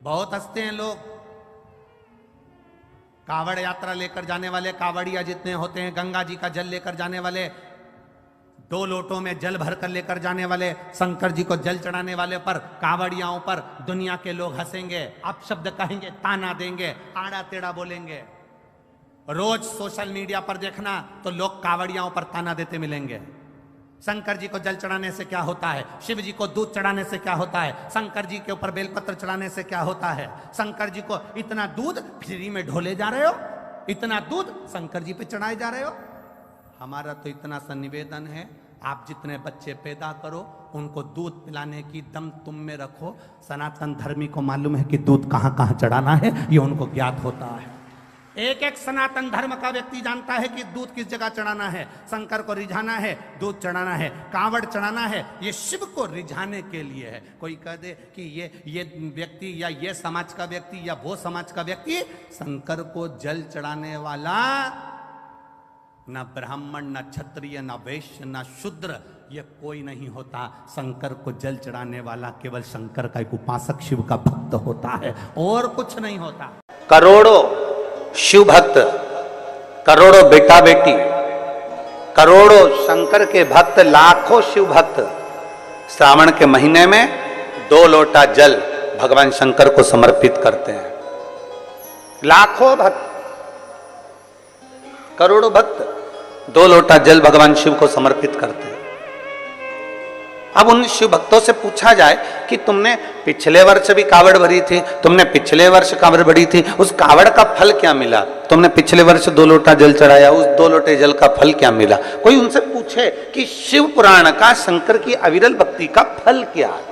बहुत हंसते हैं लोग। कावड़ यात्रा लेकर जाने वाले कावड़िया जितने होते हैं, गंगा जी का जल लेकर जाने वाले, 2 लोटों में जल भर कर लेकर जाने वाले, शंकर जी को जल चढ़ाने वाले पर, कावड़ियाओं पर दुनिया के लोग हंसेंगे, अपशब्द कहेंगे, ताना देंगे, आड़ा टेढ़ा बोलेंगे। रोज सोशल मीडिया पर देखना तो लोग कावड़ियाओं पर ताना देते मिलेंगे। शंकर जी को जल चढ़ाने से क्या होता है, शिव जी को दूध चढ़ाने से क्या होता है, शंकर जी के ऊपर बेलपत्र चढ़ाने से क्या होता है, शंकर जी को इतना दूध फ्री में ढोले जा रहे हो, इतना दूध शंकर जी पे चढ़ाए जा रहे हो। हमारा तो इतना सा निवेदन है, आप जितने बच्चे पैदा करो उनको दूध पिलाने की दम तुम में रखो। सनातन धर्मी को मालूम है कि दूध कहाँ कहाँ चढ़ाना है, ये उनको ज्ञात होता है। एक एक सनातन धर्म का व्यक्ति जानता है कि दूध किस जगह चढ़ाना है। शंकर को रिझाना है, दूध चढ़ाना है, कांवड़ चढ़ाना है, ये शिव को रिझाने के लिए है। कोई कह दे कि ये व्यक्ति या ये समाज का व्यक्ति या वो समाज का व्यक्ति, शंकर को जल चढ़ाने वाला न ब्राह्मण, न क्षत्रिय, न वैश्य, न शूद्र, ये कोई नहीं होता। शंकर को जल चढ़ाने वाला केवल शंकर का एक उपासक, शिव का भक्त होता है, और कुछ नहीं होता। करोड़ों शिव भक्त, करोड़ों बेटा बेटी, करोड़ों शंकर के भक्त, लाखों शिव भक्त श्रावण के महीने में 2 लोटा जल भगवान शंकर को समर्पित करते हैं। लाखों भक्त, करोड़ों भक्त 2 लोटा जल भगवान शिव को समर्पित करते हैं। अब उन शिव भक्तों से पूछा जाए कि तुमने पिछले वर्ष भी कावड़ भरी थी, तुमने पिछले वर्ष कावड़ भरी थी, उस कावड़ का फल क्या मिला? तुमने पिछले वर्ष 2 लोटा जल चढ़ाया, उस 2 लोटे जल का फल क्या मिला? कोई उनसे पूछे कि शिव पुराण का, शंकर की अविरल भक्ति का फल क्या है?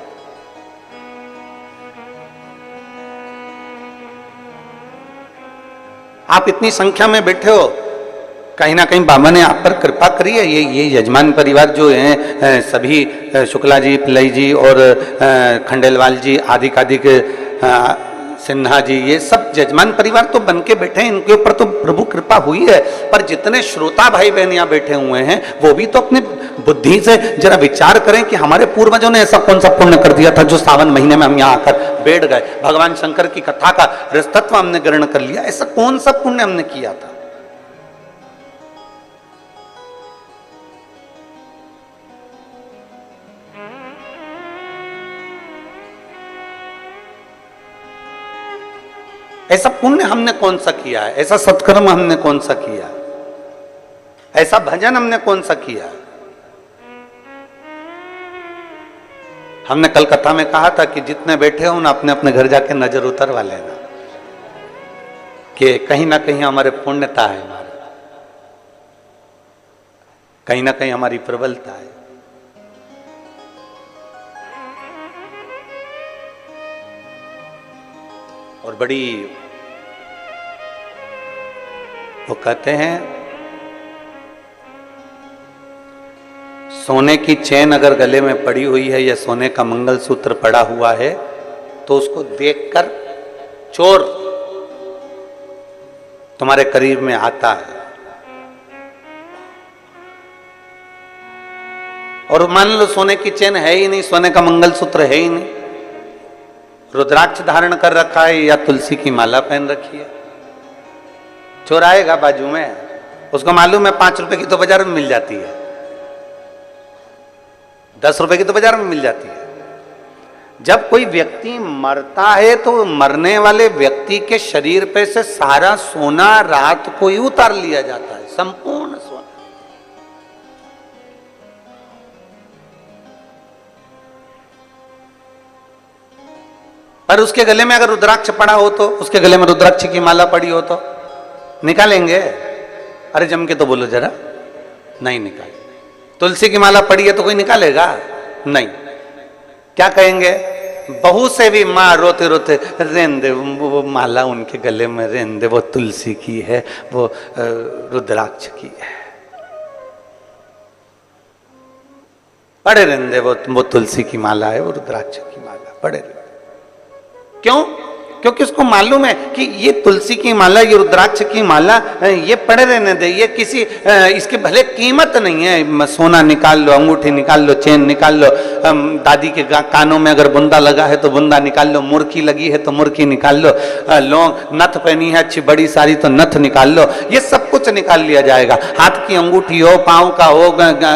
आप इतनी संख्या में बैठे हो, कहीं ना कहीं बाबा ने आप पर कृपा करी है। ये यजमान परिवार जो हैं, सभी शुक्ला जी, पिल्लई जी और खंडेलवाल जी, आदि सिन्हा जी, ये सब यजमान परिवार तो बन के बैठे हैं, इनके ऊपर तो प्रभु कृपा हुई है। पर जितने श्रोता भाई बहन यहाँ बैठे हुए हैं, वो भी तो अपनी बुद्धि से जरा विचार करें कि हमारे पूर्वजों ने ऐसा कौन सा पुण्य कर दिया था जो सावन महीने में हम यहाँ आकर बैठ गए, भगवान शंकर की कथा का रसतत्व हमने ग्रहण कर लिया। ऐसा कौन सा पुण्य हमने किया था? ऐसा पुण्य हमने कौन सा किया है? ऐसा सत्कर्म हमने कौन सा किया? ऐसा भजन हमने कौन सा किया? हमने कल कथा में कहा था कि जितने बैठे हो ना, अपने अपने घर जाके नजर उतरवा लेना कि कहीं ना कहीं हमारे पुण्यता है, हमारे कहीं ना कहीं हमारी प्रबलता है। और बड़ी, वो कहते हैं सोने की चेन अगर गले में पड़ी हुई है या सोने का मंगलसूत्र पड़ा हुआ है तो उसको देखकर चोर तुम्हारे करीब में आता है। और मान लो सोने की चेन है ही नहीं, सोने का मंगलसूत्र है ही नहीं, रुद्राक्ष धारण कर रखा है या तुलसी की माला पहन रखी है, चोर आएगा बाजू में, उसको मालूम है 5 रुपए की तो बाजार में मिल जाती है, 10 रुपए की तो बाजार में मिल जाती है। जब कोई व्यक्ति मरता है तो मरने वाले व्यक्ति के शरीर पे से सारा सोना रात को ही उतार लिया जाता है, संपूर्ण सोना। पर उसके गले में अगर रुद्राक्ष पड़ा हो तो, उसके गले में रुद्राक्ष की माला पड़ी हो तो निकालेंगे? अरे जम के तो बोलो जरा, नहीं निकाल। तुलसी की माला पड़ी है तो कोई निकालेगा? नहीं। क्या कहेंगे? बहू से भी माँ रोते रोते रहने दे, वो माला उनके गले में रहने दे, वो तुलसी की है, वो रुद्राक्ष की है, पड़े रहने दे, वो तुलसी की माला है, वो रुद्राक्ष की माला, पड़े रहने। क्यों? क्योंकि उसको मालूम है कि ये तुलसी की माला, ये रुद्राक्ष की माला, ये पड़े रहने दे, ये किसी इसकी भले कीमत नहीं है। सोना निकाल लो, अंगूठी निकाल लो, चेन निकाल लो, दादी के कानों में अगर बुंदा लगा है तो बुंदा निकाल लो, मुर्की लगी है तो मुर्की निकाल लो, लौंग नथ पहनी है अच्छी बड़ी सारी तो नथ निकाल लो, ये सब कुछ निकाल लिया जाएगा। हाथ की अंगूठी हो, पाँव का हो,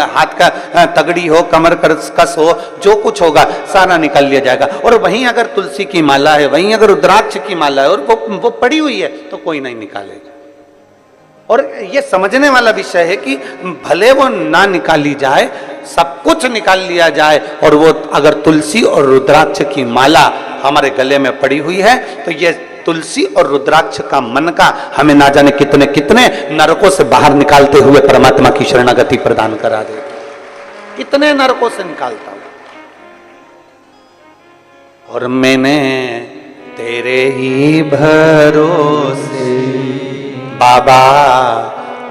हाथ का तगड़ी हो, कमर कस हो, जो कुछ होगा सारा निकाल लिया जाएगा। और वहीं अगर तुलसी की माला है, वहीं अगर रुद्राक्ष की माला है और वो पड़ी हुई है तो कोई नहीं निकालेगा। और ये समझने वाला विषय है कि भले वो ना निकाली जाए, सब कुछ निकाल लिया जाए, और वो अगर तुलसी और रुद्राक्ष की माला हमारे गले में पड़ी हुई है तो ये तुलसी और रुद्राक्ष का मन का हमें ना जाने कितने कितने नरकों से बाहर निकालते हुए परमात्मा की शरणागति प्रदान करा दे। कितने नरकों से निकालता हूं। और मैंने तेरे ही भरोसे बाबा,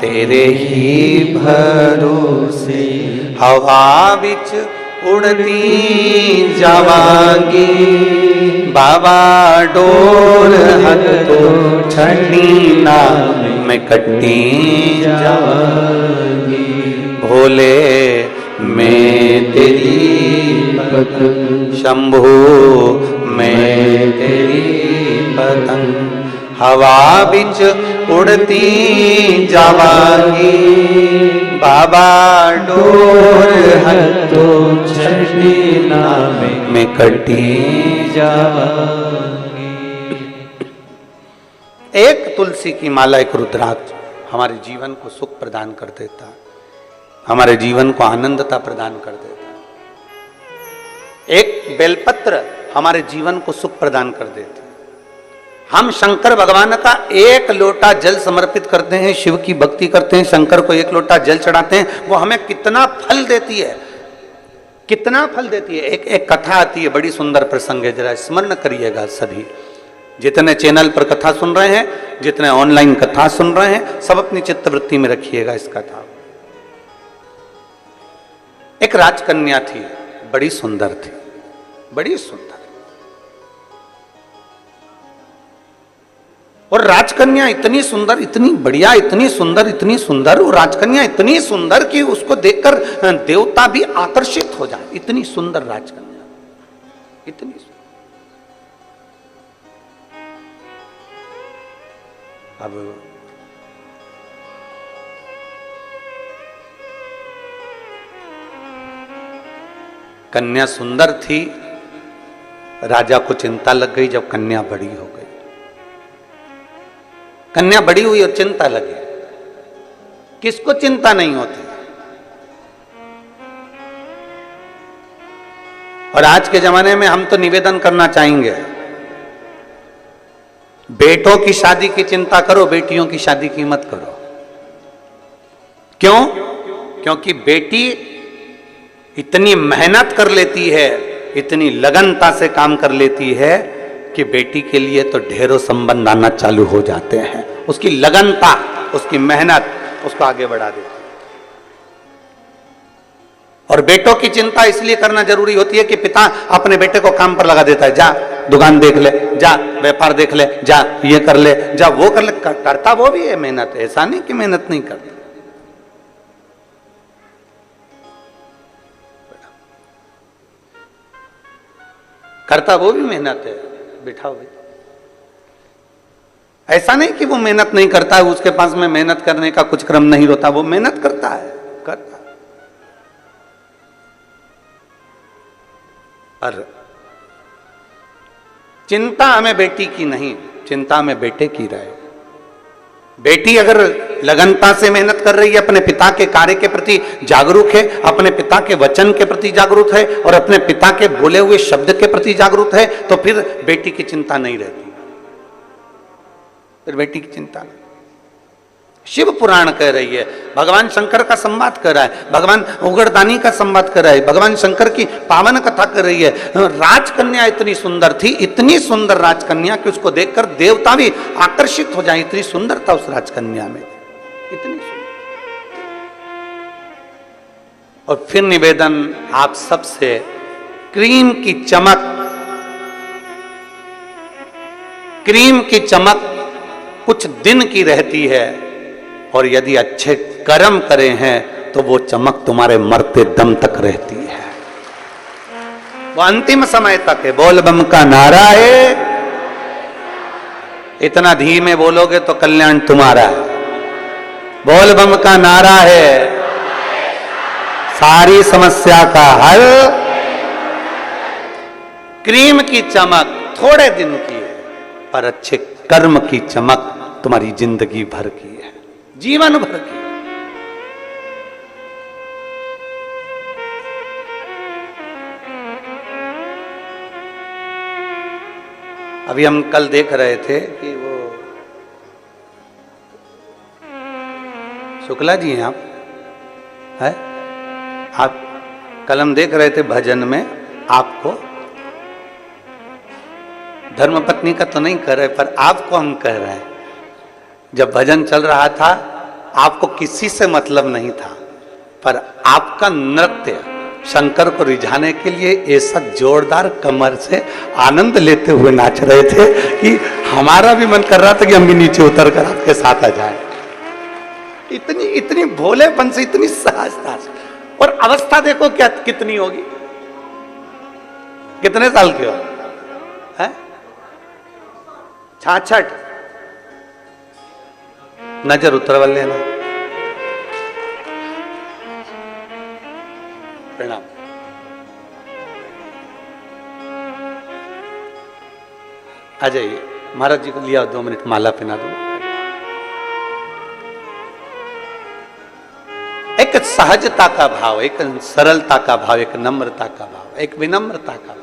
तेरे ही भरोसे हवा बिच उड़ती जावांगी बाबा, डोर हथ तो छड़ी ना मैं कट्टी जावांगी। भोले मैं तेरी पतंग, शंभू मैं तेरी पतंग, हवा बिच उड़ती जावांगी बाबा, डोर हथो छड़ी ना मैं कटी जावांगी। एक तुलसी की माला, एक रुद्राक्ष हमारे जीवन को सुख प्रदान कर देता, हमारे जीवन को आनंदता प्रदान कर देता। एक बेलपत्र हमारे जीवन को सुख प्रदान कर देते। हम शंकर भगवान का एक लोटा जल समर्पित करते हैं, शिव की भक्ति करते हैं, शंकर को एक लोटा जल चढ़ाते हैं, वो हमें कितना फल देती है, कितना फल देती है। एक कथा आती है, बड़ी सुंदर प्रसंग है, जरा स्मरण करिएगा सभी। जितने चैनल पर कथा सुन रहे हैं, जितने ऑनलाइन कथा सुन रहे हैं, सब अपनी चित्तवृत्ति में रखिएगा इस कथा। एक राजकन्या थी, बड़ी सुंदर थी, बड़ी सुंदर। और राजकन्या इतनी सुंदर, इतनी बढ़िया, इतनी सुंदर, इतनी सुंदर, वो राजकन्या इतनी सुंदर कि उसको देखकर देवता भी आकर्षित हो जाए। इतनी सुंदर राजकन्या, इतनी सुंदर। अब कन्या सुंदर थी, राजा को चिंता लग गई जब कन्या बड़ी हो गई। कन्या बड़ी हुई और चिंता लगी। किसको चिंता नहीं होती? और आज के जमाने में हम तो निवेदन करना चाहेंगे, बेटों की शादी की चिंता करो, बेटियों की शादी की मत करो। क्यों? क्योंकि बेटी इतनी मेहनत कर लेती है, इतनी लगनता से काम कर लेती है कि बेटी के लिए तो ढेरों संबंध आना चालू हो जाते हैं। उसकी लगनता, उसकी मेहनत उसको आगे बढ़ा देती है। और बेटों की चिंता इसलिए करना जरूरी होती है कि पिता अपने बेटे को काम पर लगा देता है, जा दुकान देख ले, जा व्यापार देख ले, जा ये कर ले, जा वो कर ले। करता वो भी है मेहनत, ऐसा नहीं कि मेहनत नहीं करता। करता वो भी मेहनत है, बिठाओ भी। ऐसा नहीं कि वो मेहनत नहीं करता है, उसके पास में मेहनत करने का कुछ क्रम नहीं होता, वो मेहनत करता है, करता है। पर चिंता हमें बेटी की नहीं, चिंता हमें बेटे की रहे। बेटी अगर लगनता से मेहनत कर रही है, अपने पिता के कार्य के प्रति जागरूक है, अपने पिता के वचन के प्रति जागरूक है और अपने पिता के बोले हुए शब्द के प्रति जागरूक है, तो फिर बेटी की चिंता नहीं रहती, फिर बेटी की चिंता नहीं। शिव पुराण कह रही है, भगवान शंकर का संवाद कर रहा है, भगवान उगड़दानी का संवाद कर रहा है, भगवान शंकर की पावन कथा कर रही है। राजकन्या इतनी सुंदर थी, इतनी सुंदर राजकन्या कि उसको देखकर देवता भी आकर्षित हो जाए। इतनी सुंदरता उस राजकन्या में, इतनी सुंदर। और फिर निवेदन आप सबसे, क्रीम की चमक क्रीम की चमक कुछ दिन की रहती है, और यदि अच्छे कर्म करे हैं तो वो चमक तुम्हारे मरते दम तक रहती है, वो अंतिम समय तक है। बोल बम का नारा है, इतना धीमे बोलोगे तो कल्याण तुम्हारा है। बोल बम का नारा है, सारी समस्या का हल। क्रीम की चमक थोड़े दिन की है, पर अच्छे कर्म की चमक तुम्हारी जिंदगी भर की है, जीवन भर की। अभी हम कल देख रहे थे कि वो शुक्ला जी हैं आप कल हम देख रहे थे भजन में, आपको धर्मपत्नी का तो नहीं कह रहे, पर आपको हम कह रहे हैं। जब भजन चल रहा था आपको किसी से मतलब नहीं था, पर आपका नृत्य शंकर को रिझाने के लिए ऐसा जोरदार कमर से आनंद लेते हुए नाच रहे थे कि हमारा भी मन कर रहा था कि हम भी नीचे उतर कर आपके साथ आ जाएं। इतनी भोलेपन से, इतनी सहजता से, और अवस्था देखो क्या कितनी होगी, कितने साल के हो है? 66। नजर उतरवा लेना। प्रणाम। आ जाइए, महाराज जी को लिया 2 मिनट, माला पहना दो। एक सहजता का भाव, एक सरलता का भाव, एक नम्रता का भाव, एक विनम्रता का भाव।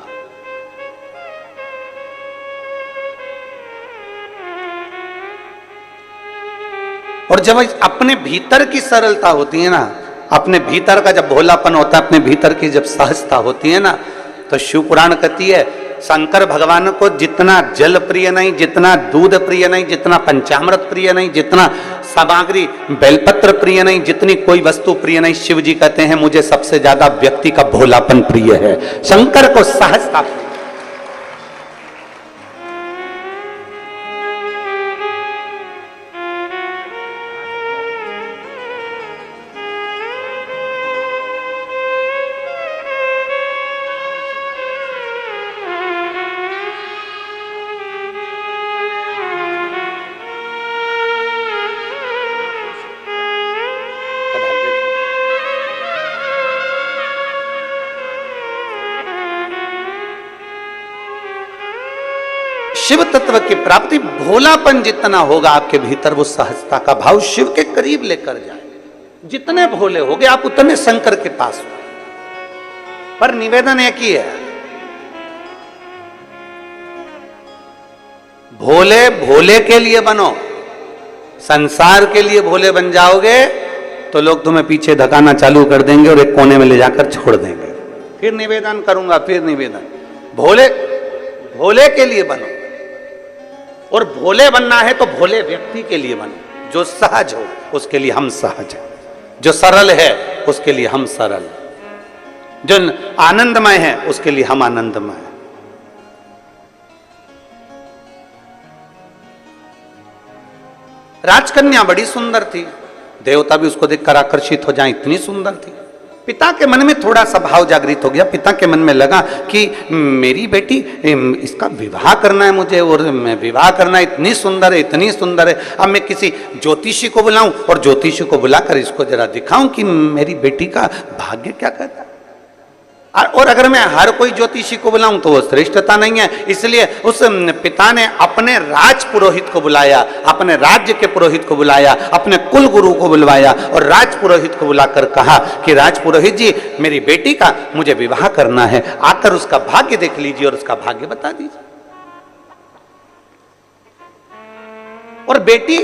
और जब अपने भीतर की सरलता होती है ना, अपने भीतर का जब भोलापन होता है, अपने भीतर की जब सहजता होती है ना, तो शिव पुराण कहती है शंकर भगवान को जितना जल प्रिय नहीं, जितना दूध प्रिय नहीं, जितना पंचामृत प्रिय नहीं, जितना सामग्री बेलपत्र प्रिय नहीं, जितनी कोई वस्तु प्रिय नहीं, शिव जी कहते हैं मुझे सबसे ज्यादा व्यक्ति का भोलापन प्रिय है। शंकर को सहजता प्रिय। शिव तत्व की प्राप्ति, भोलापन जितना होगा आपके भीतर, वो सहजता का भाव शिव के करीब लेकर जाए। जितने भोले होगे आप उतने शंकर के पास हो। पर निवेदन एक ही है, भोले भोले के लिए बनो। संसार के लिए भोले बन जाओगे तो लोग तुम्हें पीछे धकाना चालू कर देंगे और एक कोने में ले जाकर छोड़ देंगे। फिर निवेदन करूंगा, फिर निवेदन, भोले भोले के लिए बनो। और भोले बनना है तो भोले व्यक्ति के लिए बनो, जो सहज हो उसके लिए हम सहज हैं, जो सरल है उसके लिए हम सरल, जो आनंदमय है उसके लिए हम आनंदमय हैं। राजकन्या बड़ी सुंदर थी, देवता भी उसको देखकर आकर्षित हो जाए, इतनी सुंदर थी। पिता के मन में थोड़ा सा भाव जागृत हो गया। पिता के मन में लगा कि मेरी बेटी, इसका विवाह करना है मुझे, और मैं विवाह करना, इतनी सुंदर है, इतनी सुंदर है। अब मैं किसी ज्योतिषी को बुलाऊं और ज्योतिषी को बुलाकर इसको जरा दिखाऊं कि मेरी बेटी का भाग्य क्या कहता है। और अगर मैं हर कोई ज्योतिषी को बुलाऊं तो वो श्रेष्ठता नहीं है। इसलिए उस पिता ने अपने राज पुरोहित को बुलाया, अपने राज्य के पुरोहित को बुलाया, अपने कुल गुरु को बुलवाया और राज पुरोहित को बुलाकर कहा कि राज पुरोहित जी, मेरी बेटी का मुझे विवाह करना है, आकर उसका भाग्य देख लीजिए और उसका भाग्य बता दीजिए। और बेटी,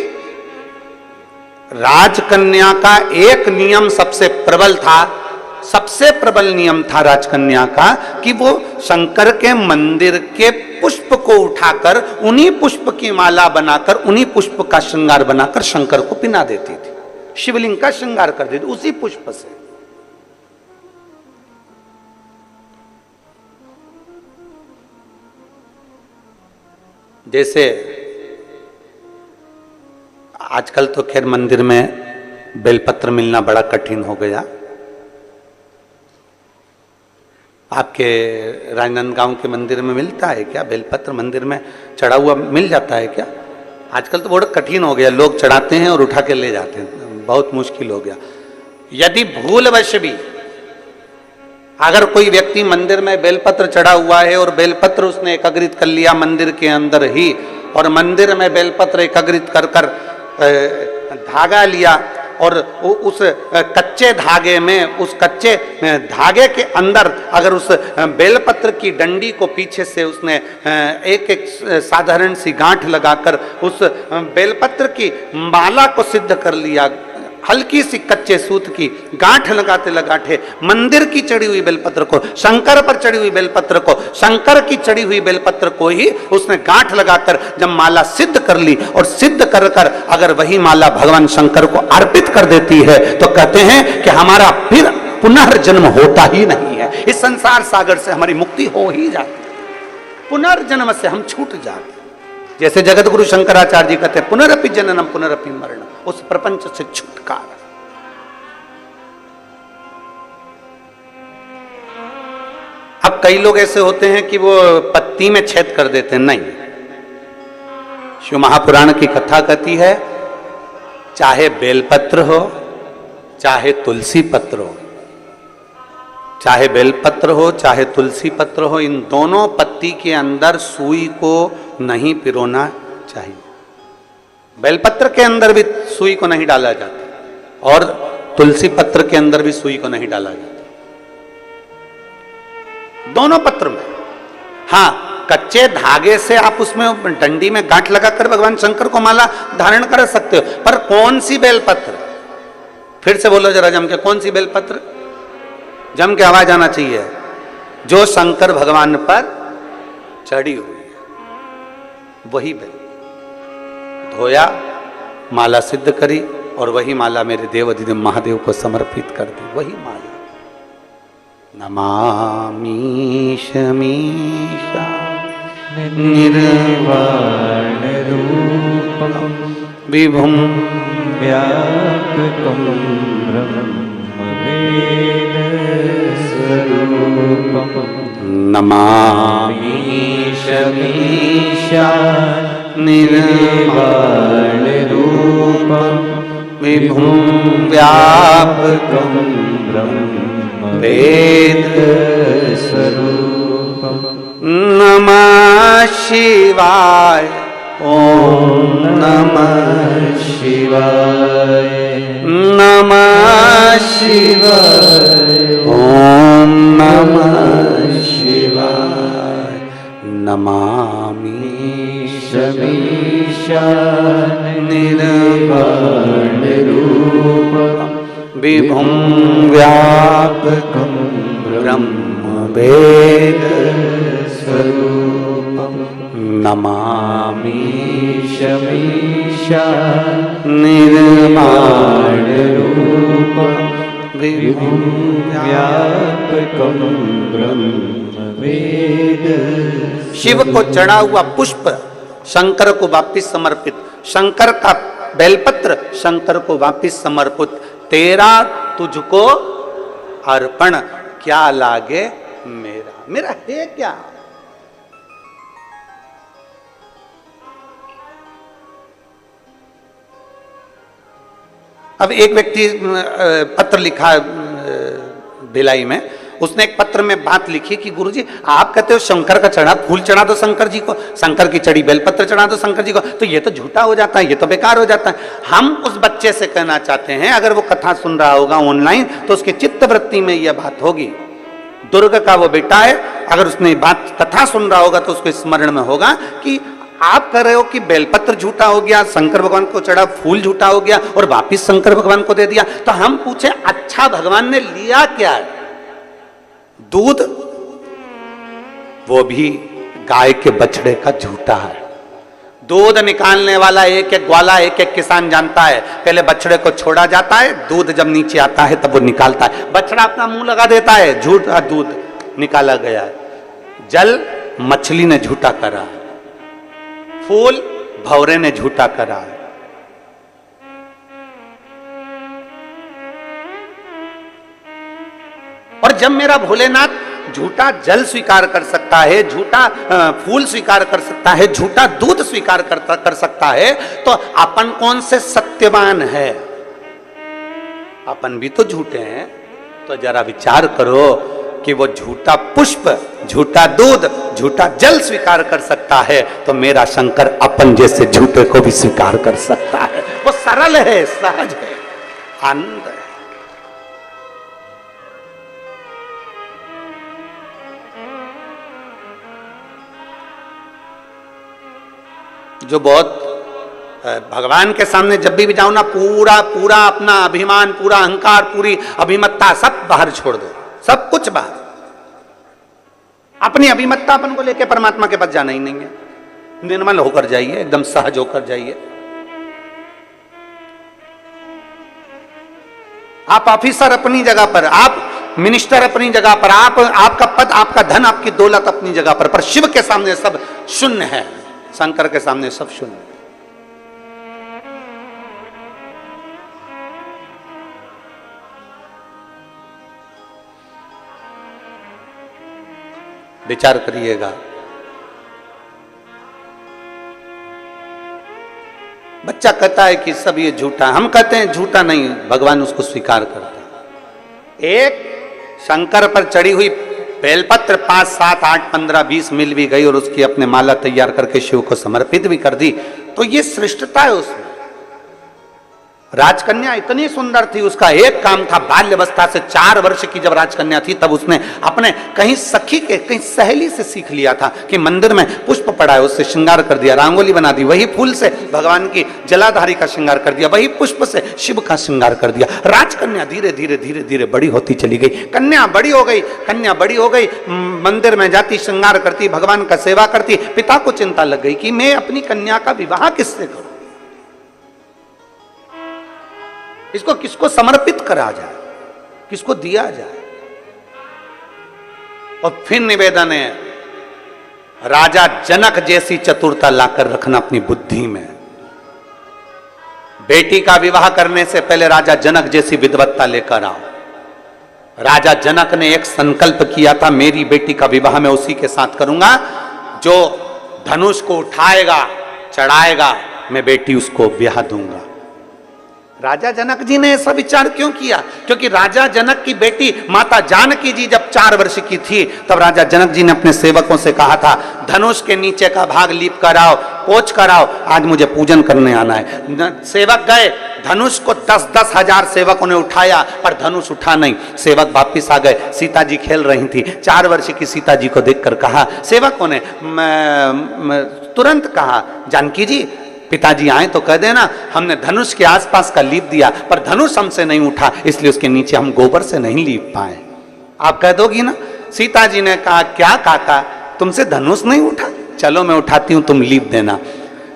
राजकन्या का एक नियम सबसे प्रबल था, सबसे प्रबल नियम था राजकन्या का, कि वो शंकर के मंदिर के पुष्प को उठाकर उन्हीं पुष्प की माला बनाकर, उन्हीं पुष्प का श्रृंगार बनाकर शंकर को पिना देती थी, शिवलिंग का श्रृंगार कर देती उसी पुष्प से। जैसे आजकल तो खैर मंदिर में बेलपत्र मिलना बड़ा कठिन हो गया। आपके राजनांदगांव के मंदिर में मिलता है क्या बेलपत्र? मंदिर में चढ़ा हुआ मिल जाता है क्या? आजकल तो बहुत कठिन हो गया, लोग चढ़ाते हैं और उठा के ले जाते हैं, बहुत मुश्किल हो गया। यदि भूलवश भी अगर कोई व्यक्ति मंदिर में बेलपत्र चढ़ा हुआ है और बेलपत्र उसने एकत्रित कर लिया मंदिर के अंदर ही, और मंदिर में बेलपत्र एकत्रित कर कर धागा लिया और उस कच्चे धागे में, उस कच्चे धागे के अंदर अगर उस बेलपत्र की डंडी को पीछे से उसने एक एक साधारण सी गांठ लगाकर उस बेलपत्र की माला को सिद्ध कर लिया, हल्की सी कच्चे सूत की गांठ लगाते लगाते मंदिर की चढ़ी हुई बेलपत्र को, शंकर पर चढ़ी हुई बेलपत्र को, शंकर की चढ़ी हुई बेलपत्र को ही उसने गांठ लगाकर जब माला सिद्ध कर ली और सिद्ध कर कर अगर वही माला भगवान शंकर को अर्पित कर देती है तो कहते हैं कि हमारा फिर पुनर्जन्म होता ही नहीं है, इस संसार सागर से हमारी मुक्ति हो ही जाती है, पुनर्जन्म से हम छूट जाते। जैसे जगत गुरु शंकराचार्य जी कहते हैं पुनरपि जननम पुनरपि मरणम, उस प्रपंच से छुटकारा। अब कई लोग ऐसे होते हैं कि वो पत्ती में छेद कर देते हैं, नहीं। शिव महापुराण की कथा कहती है चाहे बेलपत्र हो चाहे तुलसी पत्र हो, चाहे बेलपत्र हो चाहे तुलसी पत्र हो, इन दोनों पत्ती के अंदर सुई को नहीं पिरोना चाहिए। बेलपत्र के अंदर भी सुई को नहीं डाला जाता और तुलसी पत्र के अंदर भी सुई को नहीं डाला जाता, दोनों पत्र में। हाँ, कच्चे धागे से आप उसमें डंडी में गांठ लगाकर भगवान शंकर को माला धारण कर सकते हो, पर कौन सी बेलपत्र? फिर से बोलो जरा जम के, कौन सी बेलपत्र? जम के आवाज आना चाहिए। जो शंकर भगवान पर चढ़ी हुई है वही बेल। धोया, माला सिद्ध करी और वही माला मेरे देव अधिदेव महादेव को समर्पित कर दी, वही माला। नमामि शमीशा निर्वाण रूपम विभुम व्यापकं ब्रह्मवेद स्वरूपम। नमामि शमीशा निर्वाण रूपम विभुम व्यापकं ब्रह्मवेद स्वरूपम। नमः शिवाय, ओम नमः शिवाय, नमः शिवाय, ओम नमः शिवाय। नमामि शमीशा निर्वाण रूपम विभुम व्यापकं ब्रह्मवेद स्वरूपम। नमामि शमीशा निर्वाण रूपम विभुम व्यापकं ब्रह्मवेद। शिव को चढ़ा हुआ पुष्प शंकर को वापिस समर्पित, शंकर का बेलपत्र शंकर को वापिस समर्पित, तेरा तुझको अर्पण, क्या लागे मेरा, मेरा है क्या? अब एक व्यक्ति पत्र लिखा भिलाई में, उसने एक पत्र में बात लिखी कि गुरुजी आप कहते हो शंकर का चढ़ा फूल चढ़ा दो शंकर जी को, शंकर की चढ़ी बेलपत्र चढ़ा दो शंकर जी को, तो ये तो झूठा हो जाता है, ये तो बेकार हो जाता है। हम उस बच्चे से कहना चाहते हैं, अगर वो कथा सुन रहा होगा ऑनलाइन तो उसके चित्त वृत्ति में यह बात होगी। दुर्ग का वो बेटा है, अगर उसने बात कथा सुन रहा होगा तो उसके स्मरण में होगा कि आप कह रहे हो कि बेलपत्र झूठा हो गया, शंकर भगवान को चढ़ा फूल झूठा हो गया और वापिस शंकर भगवान को दे दिया। तो हम पूछे अच्छा भगवान ने लिया क्या है? दूध, वो भी गाय के बछड़े का झूठा है। दूध निकालने वाला एक एक ग्वाला एक एक किसान जानता है, पहले बछड़े को छोड़ा जाता है, दूध जब नीचे आता है तब वो निकालता है, बछड़ा अपना मुंह लगा देता है, झूठा दूध निकाला गया है। जल मछली ने झूठा करा है, फूल भौरे ने झूठा करा है। और जब मेरा भोलेनाथ झूठा जल स्वीकार कर सकता है, झूठा फूल स्वीकार कर सकता है, झूठा दूध स्वीकार कर सकता है, तो अपन कौन से सत्यवान है? अपन भी तो झूठे हैं। तो जरा विचार करो कि वो झूठा पुष्प, झूठा दूध, झूठा जल स्वीकार कर सकता है, तो मेरा शंकर अपन जैसे झूठे को भी स्वीकार कर सकता है। वो सरल है, सहज है, आनंद है। जो बहुत भगवान के सामने जब भी जाओ ना, पूरा पूरा अपना अभिमान, पूरा अहंकार, पूरी अभिमत्ता सब बाहर छोड़ दो, सब कुछ बाहर। अपनी अभिमत्ता अपन को लेके परमात्मा के पास जाना ही नहीं है। निर्मल होकर जाइए, एकदम सहज होकर जाइए। आप ऑफिसर अपनी जगह पर, आप मिनिस्टर अपनी जगह पर, आप आपका पद, आपका धन, आपकी दौलत अपनी जगह पर शिव के सामने सब शून्य है, शंकर के सामने सब शून्य। विचार करिएगा। बच्चा कहता है कि सब ये झूठा, हम कहते हैं झूठा नहीं, भगवान उसको स्वीकार करता है। एक शंकर पर चढ़ी हुई बेलपत्र 5, 7, 8, 15, 20 मिल भी गई और उसकी अपने माला तैयार करके शिव को समर्पित भी कर दी, तो ये श्रेष्ठता है उसमें। राजकन्या इतनी सुंदर थी, उसका एक काम था, बाल्यावस्था से 4 वर्ष की जब राजकन्या थी तब उसने अपने कहीं सखी के, कहीं सहेली से सीख लिया था कि मंदिर में पुष्प पड़ा है, उससे श्रृंगार कर दिया, रंगोली बना दी, वही फूल से भगवान की जलाधारी का श्रृंगार कर दिया, वही पुष्प से शिव का श्रृंगार कर दिया। राजकन्या धीरे धीरे धीरे धीरे बड़ी होती चली गई, कन्या बड़ी हो गई, कन्या बड़ी हो गई, मंदिर में जाती, श्रृंगार करती, भगवान का सेवा करती। पिता को चिंता लग गई कि मैं अपनी कन्या का विवाह किससे करूं, इसको किसको समर्पित करा जाए, किसको दिया जाए। और फिर निवेदन है, राजा जनक जैसी चतुरता लाकर रखना अपनी बुद्धि में। बेटी का विवाह करने से पहले राजा जनक जैसी विद्वत्ता लेकर आओ। राजा जनक ने एक संकल्प किया था, मेरी बेटी का विवाह मैं उसी के साथ करूंगा जो धनुष को उठाएगा, चढ़ाएगा, मैं बेटी उसको ब्याह दूंगा। राजा जनक जी ने ऐसा विचार क्यों किया? क्योंकि राजा जनक की बेटी माता जानकी जी जब 4 वर्ष की थी तब राजा जनक जी ने अपने सेवकों से कहा था, धनुष के नीचे का भाग लीप कराओ, पोंछ कराओ, आज मुझे पूजन करने आना है। सेवक गए, धनुष को 10-10 हजार सेवकों ने उठाया पर धनुष उठा नहीं। सेवक वापिस आ गए, सीता जी खेल रही थी। 4 वर्ष की सीता जी को देखकर कहा, सेवकों ने तुरंत कहा, जानकी जी पिताजी आए तो कह देना हमने धनुष के आसपास का लीप दिया पर धनुष हमसे नहीं उठा, इसलिए उसके नीचे हम गोबर से नहीं लीप पाए। आप कह दोगी ना? सीता जी ने कहा, क्या काका तुमसे धनुष नहीं उठा, चलो मैं उठाती हूं, तुम लीप देना।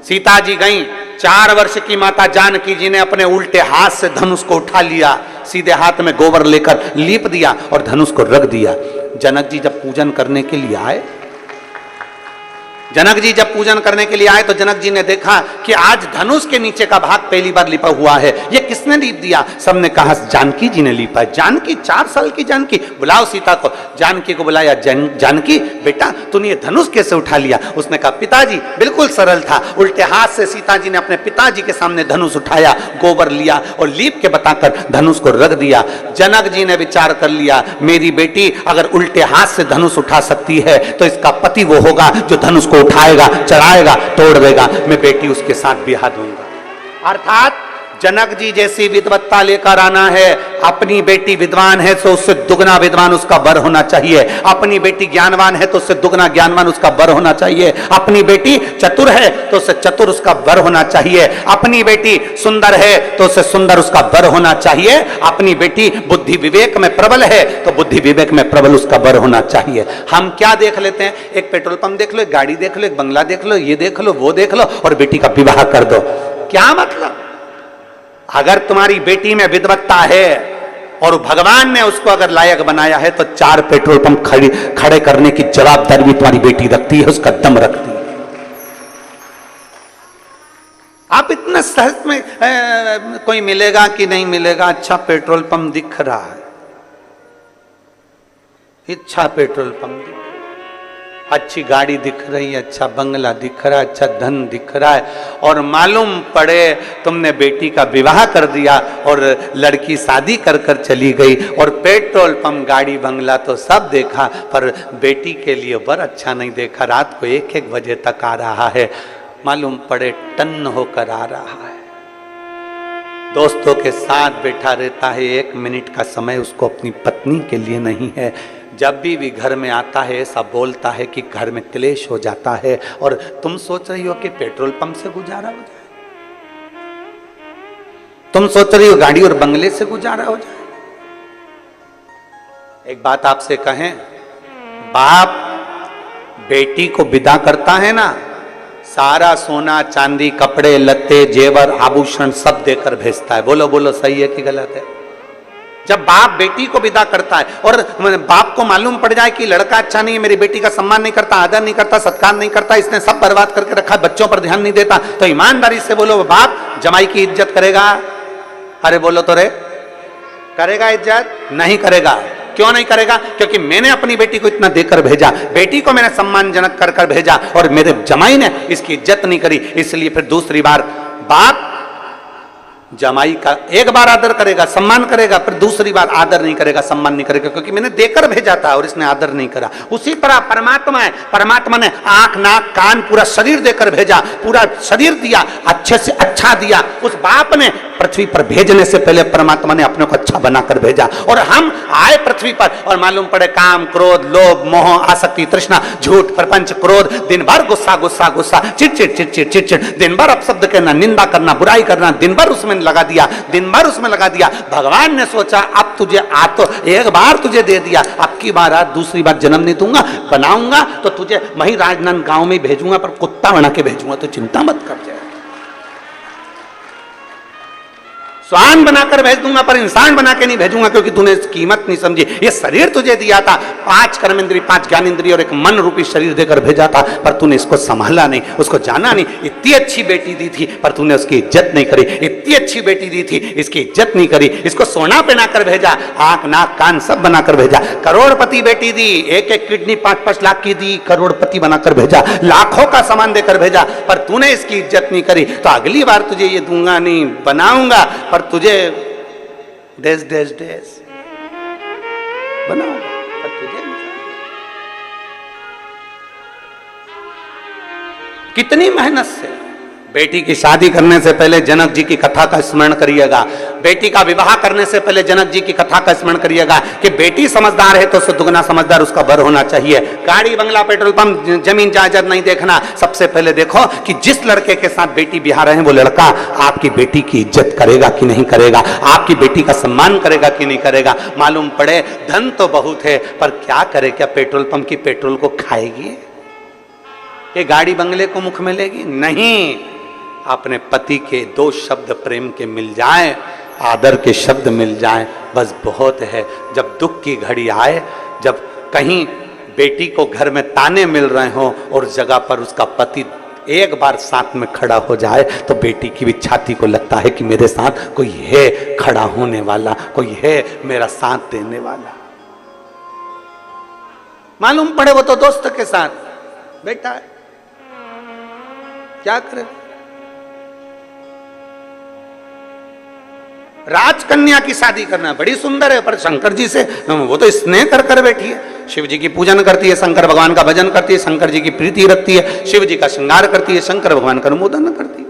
सीता जी गई, 4 वर्ष की माता जानकी जी ने अपने उल्टे हाथ से धनुष को उठा लिया, सीधे हाथ में गोबर लेकर लीप दिया और धनुष को रख दिया। जनक जी जब पूजन करने के लिए आए, जनक जी जब पूजन करने के लिए आए तो जनक जी ने देखा कि आज धनुष के नीचे का भाग पहली बार लिपा हुआ है। ये किसने लीप दिया? सबने कहा जानकी जी ने लिपा है। जानकी, 4 साल की जानकी, बुलाओ सीता को। जानकी को बुलाया, जानकी बेटा तूने ये धनुष कैसे उठा लिया? उसने कहा पिताजी बिल्कुल सरल था, उल्टे हाथ से सीता जी ने अपने पिताजी के सामने धनुष उठाया, गोबर लिया और लीप के बताकर धनुष को रख दिया। जनक जी ने विचार कर लिया, मेरी बेटी अगर उल्टे हाथ से धनुष उठा सकती है तो इसका पति वो होगा जो धनुष को उठाएगा, चढ़ाएगा, तोड़ देगा, मैं बेटी उसके साथ ब्याह दूंगा। अर्थात जनक जी जैसी विद्वत्ता लेकर आना है। अपनी बेटी विद्वान है तो उससे दुगना विद्वान उसका वर होना चाहिए, अपनी बेटी ज्ञानवान है तो उससे दुगना ज्ञानवान उसका वर होना चाहिए, अपनी बेटी चतुर है तो उससे चतुर उसका वर होना चाहिए, अपनी बेटी सुंदर है तो उससे सुंदर उसका वर होना चाहिए, अपनी बेटी बुद्धि विवेक में प्रबल है तो बुद्धि विवेक में प्रबल उसका वर होना चाहिए। हम क्या देख लेते हैं? एक पेट्रोल पंप देख लो, एक गाड़ी देख लो, एक बंगला देख लो, ये देख लो, वो देख लो और बेटी का विवाह कर दो। क्या मतलब? अगर तुम्हारी बेटी में विद्वत्ता है और भगवान ने उसको अगर लायक बनाया है तो 4 पेट्रोल पंप खड़े करने की जवाबदारी भी तुम्हारी बेटी रखती है, उसका दम रखती है। आप इतना सहज में कोई मिलेगा कि नहीं मिलेगा, अच्छा पेट्रोल पंप दिख रहा है, अच्छा पेट्रोल पंप दिख रहा है, अच्छी गाड़ी दिख रही है, अच्छा बंगला दिख रहा है, अच्छा धन दिख रहा है, और मालूम पड़े तुमने बेटी का विवाह कर दिया और लड़की शादी कर कर चली गई, और पेट्रोल पंप गाड़ी बंगला तो सब देखा पर बेटी के लिए वर अच्छा नहीं देखा, रात को 1-1 बजे तक आ रहा है, मालूम पड़े टन्न होकर आ रहा है, दोस्तों के साथ बैठा रहता है, 1 मिनट का समय उसको अपनी पत्नी के लिए नहीं है, जब भी घर में आता है ऐसा बोलता है कि घर में क्लेश हो जाता है, और तुम सोच रही हो कि पेट्रोल पंप से गुजारा हो जाए, तुम सोच रही हो गाड़ी और बंगले से गुजारा हो जाए। एक बात आपसे कहें, बाप बेटी को विदा करता है ना, सारा सोना चांदी कपड़े लत्ते जेवर आभूषण सब देकर भेजता है। बोलो बोलो सही है कि गलत है? जब बाप बेटी को विदा करता है और बाप को मालूम पड़ जाए कि लड़का अच्छा नहीं है, मेरी बेटी का सम्मान नहीं करता, आदर नहीं करता, सत्कार नहीं करता, इसने सब बर्बाद करके रखा है, बच्चों पर ध्यान नहीं देता, तो ईमानदारी से बोलो बाप जमाई की इज्जत करेगा? अरे बोलो तो रे, करेगा इज्जत? नहीं करेगा। क्यों नहीं करेगा? क्योंकि मैंने अपनी बेटी को इतना देकर भेजा, बेटी को मैंने सम्मानजनक कर कर भेजा और मेरे जमाई ने इसकी इज्जत नहीं करी, इसलिए फिर दूसरी बार बाप जमाई का एक बार आदर करेगा, सम्मान करेगा, फिर दूसरी बार आदर नहीं करेगा, सम्मान नहीं करेगा, क्योंकि मैंने देकर भेजा था और इसने आदर नहीं करा। उसी तरह परमात्मा है, परमात्मा ने आंख नाक कान पूरा शरीर देकर भेजा, पूरा शरीर दिया, अच्छे से अच्छा दिया। उस बाप ने पृथ्वी पर भेजने से पहले परमात्मा ने अपने को अच्छा बनाकर भेजा, और हम आए पृथ्वी पर और मालूम पड़े काम क्रोध लोभ मोह आसक्ति तृष्णा झूठ प्रपंच क्रोध, दिन भर गुस्सा गुस्सा गुस्सा, चिड़चिड़ चिड़चिड़ चिड़चिड़, दिन भर अपशब्द कहना, निंदा करना, बुराई करना, दिन भर उसमें लगा दिया, दिन भर उसमें लगा दिया। भगवान ने सोचा अब तुझे तो एक बार तुझे दे दिया, अब की बार दूसरी बार जन्म नहीं दूंगा, बनाऊंगा तो तुझे वही राजनांद गांव में भेजूंगा, पर कुत्ता बना के भेजूंगा, तो चिंता मत कर जाए। स्वान बनाकर भेज दूंगा पर इंसान बना के नहीं भेजूंगा, क्योंकि तूने इसकी कीमत नहीं समझी। ये शरीर तुझे दिया था, 5 कर्मेंद्रिय 5 ज्ञानेंद्रिय और एक मन रूपी शरीर देकर भेजा था, पर तूने इसको संभाला नहीं, उसको जाना नहीं। इतनी अच्छी बेटी दी थी पर तूने उसकी इज्जत नहीं करी, इतनी अच्छी बेटी दी थी इसकी इज्जत नहीं करी, इसको सोना पहनाकर भेजा, आंख नाक कान सब बनाकर भेजा। करोड़पति बेटी दी, 1-1 किडनी 5-5 लाख की दी, करोड़पति बनाकर भेजा, लाखों का सामान देकर भेजा, पर तूने इसकी इज्जत नहीं करी, तो अगली बार तुझे ये दूंगा नहीं, बनाऊंगा पर तुझे देश देश देश बनाऊंगा पर तुझे नहीं। कितनी मेहनत से बेटी की शादी करने से पहले जनक जी की कथा का स्मरण करिएगा, बेटी का विवाह करने से पहले जनक जी की कथा का स्मरण करिएगा कि बेटी समझदार है तो उससे दुगना समझदार उसका वर होना चाहिए। गाड़ी बंगला पेट्रोल पंप जमीन जायदाद नहीं देखना, सबसे पहले देखो कि जिस लड़के के साथ बेटी ब्याह रहे हैं वो लड़का आपकी बेटी की इज्जत करेगा कि नहीं करेगा, आपकी बेटी का सम्मान करेगा कि नहीं करेगा। मालूम पड़े धन तो बहुत है पर क्या करे, क्या पेट्रोल पंप की पेट्रोल को खाएगी, ये गाड़ी बंगले को मुख में लेगी? नहीं। अपने पति के 2 शब्द प्रेम के मिल जाए, आदर के शब्द मिल जाए, बस बहुत है। जब दुख की घड़ी आए, जब कहीं बेटी को घर में ताने मिल रहे हो और जगह पर उसका पति एक बार साथ में खड़ा हो जाए, तो बेटी की भी छाती को लगता है कि मेरे साथ कोई है खड़ा होने वाला, कोई है मेरा साथ देने वाला। मालूम पड़े वो तो दोस्त के साथ बैठा है, क्या करे। राजकन्या की शादी करना बड़ी सुंदर है, पर शंकर जी से वो तो स्नेह कर कर बैठी है, शिव जी की पूजन करती है, शंकर भगवान का भजन करती है, शंकर जी की प्रीति रखती है, शिव जी का श्रृंगार करती है, शंकर भगवान का अनुमोदन करती है।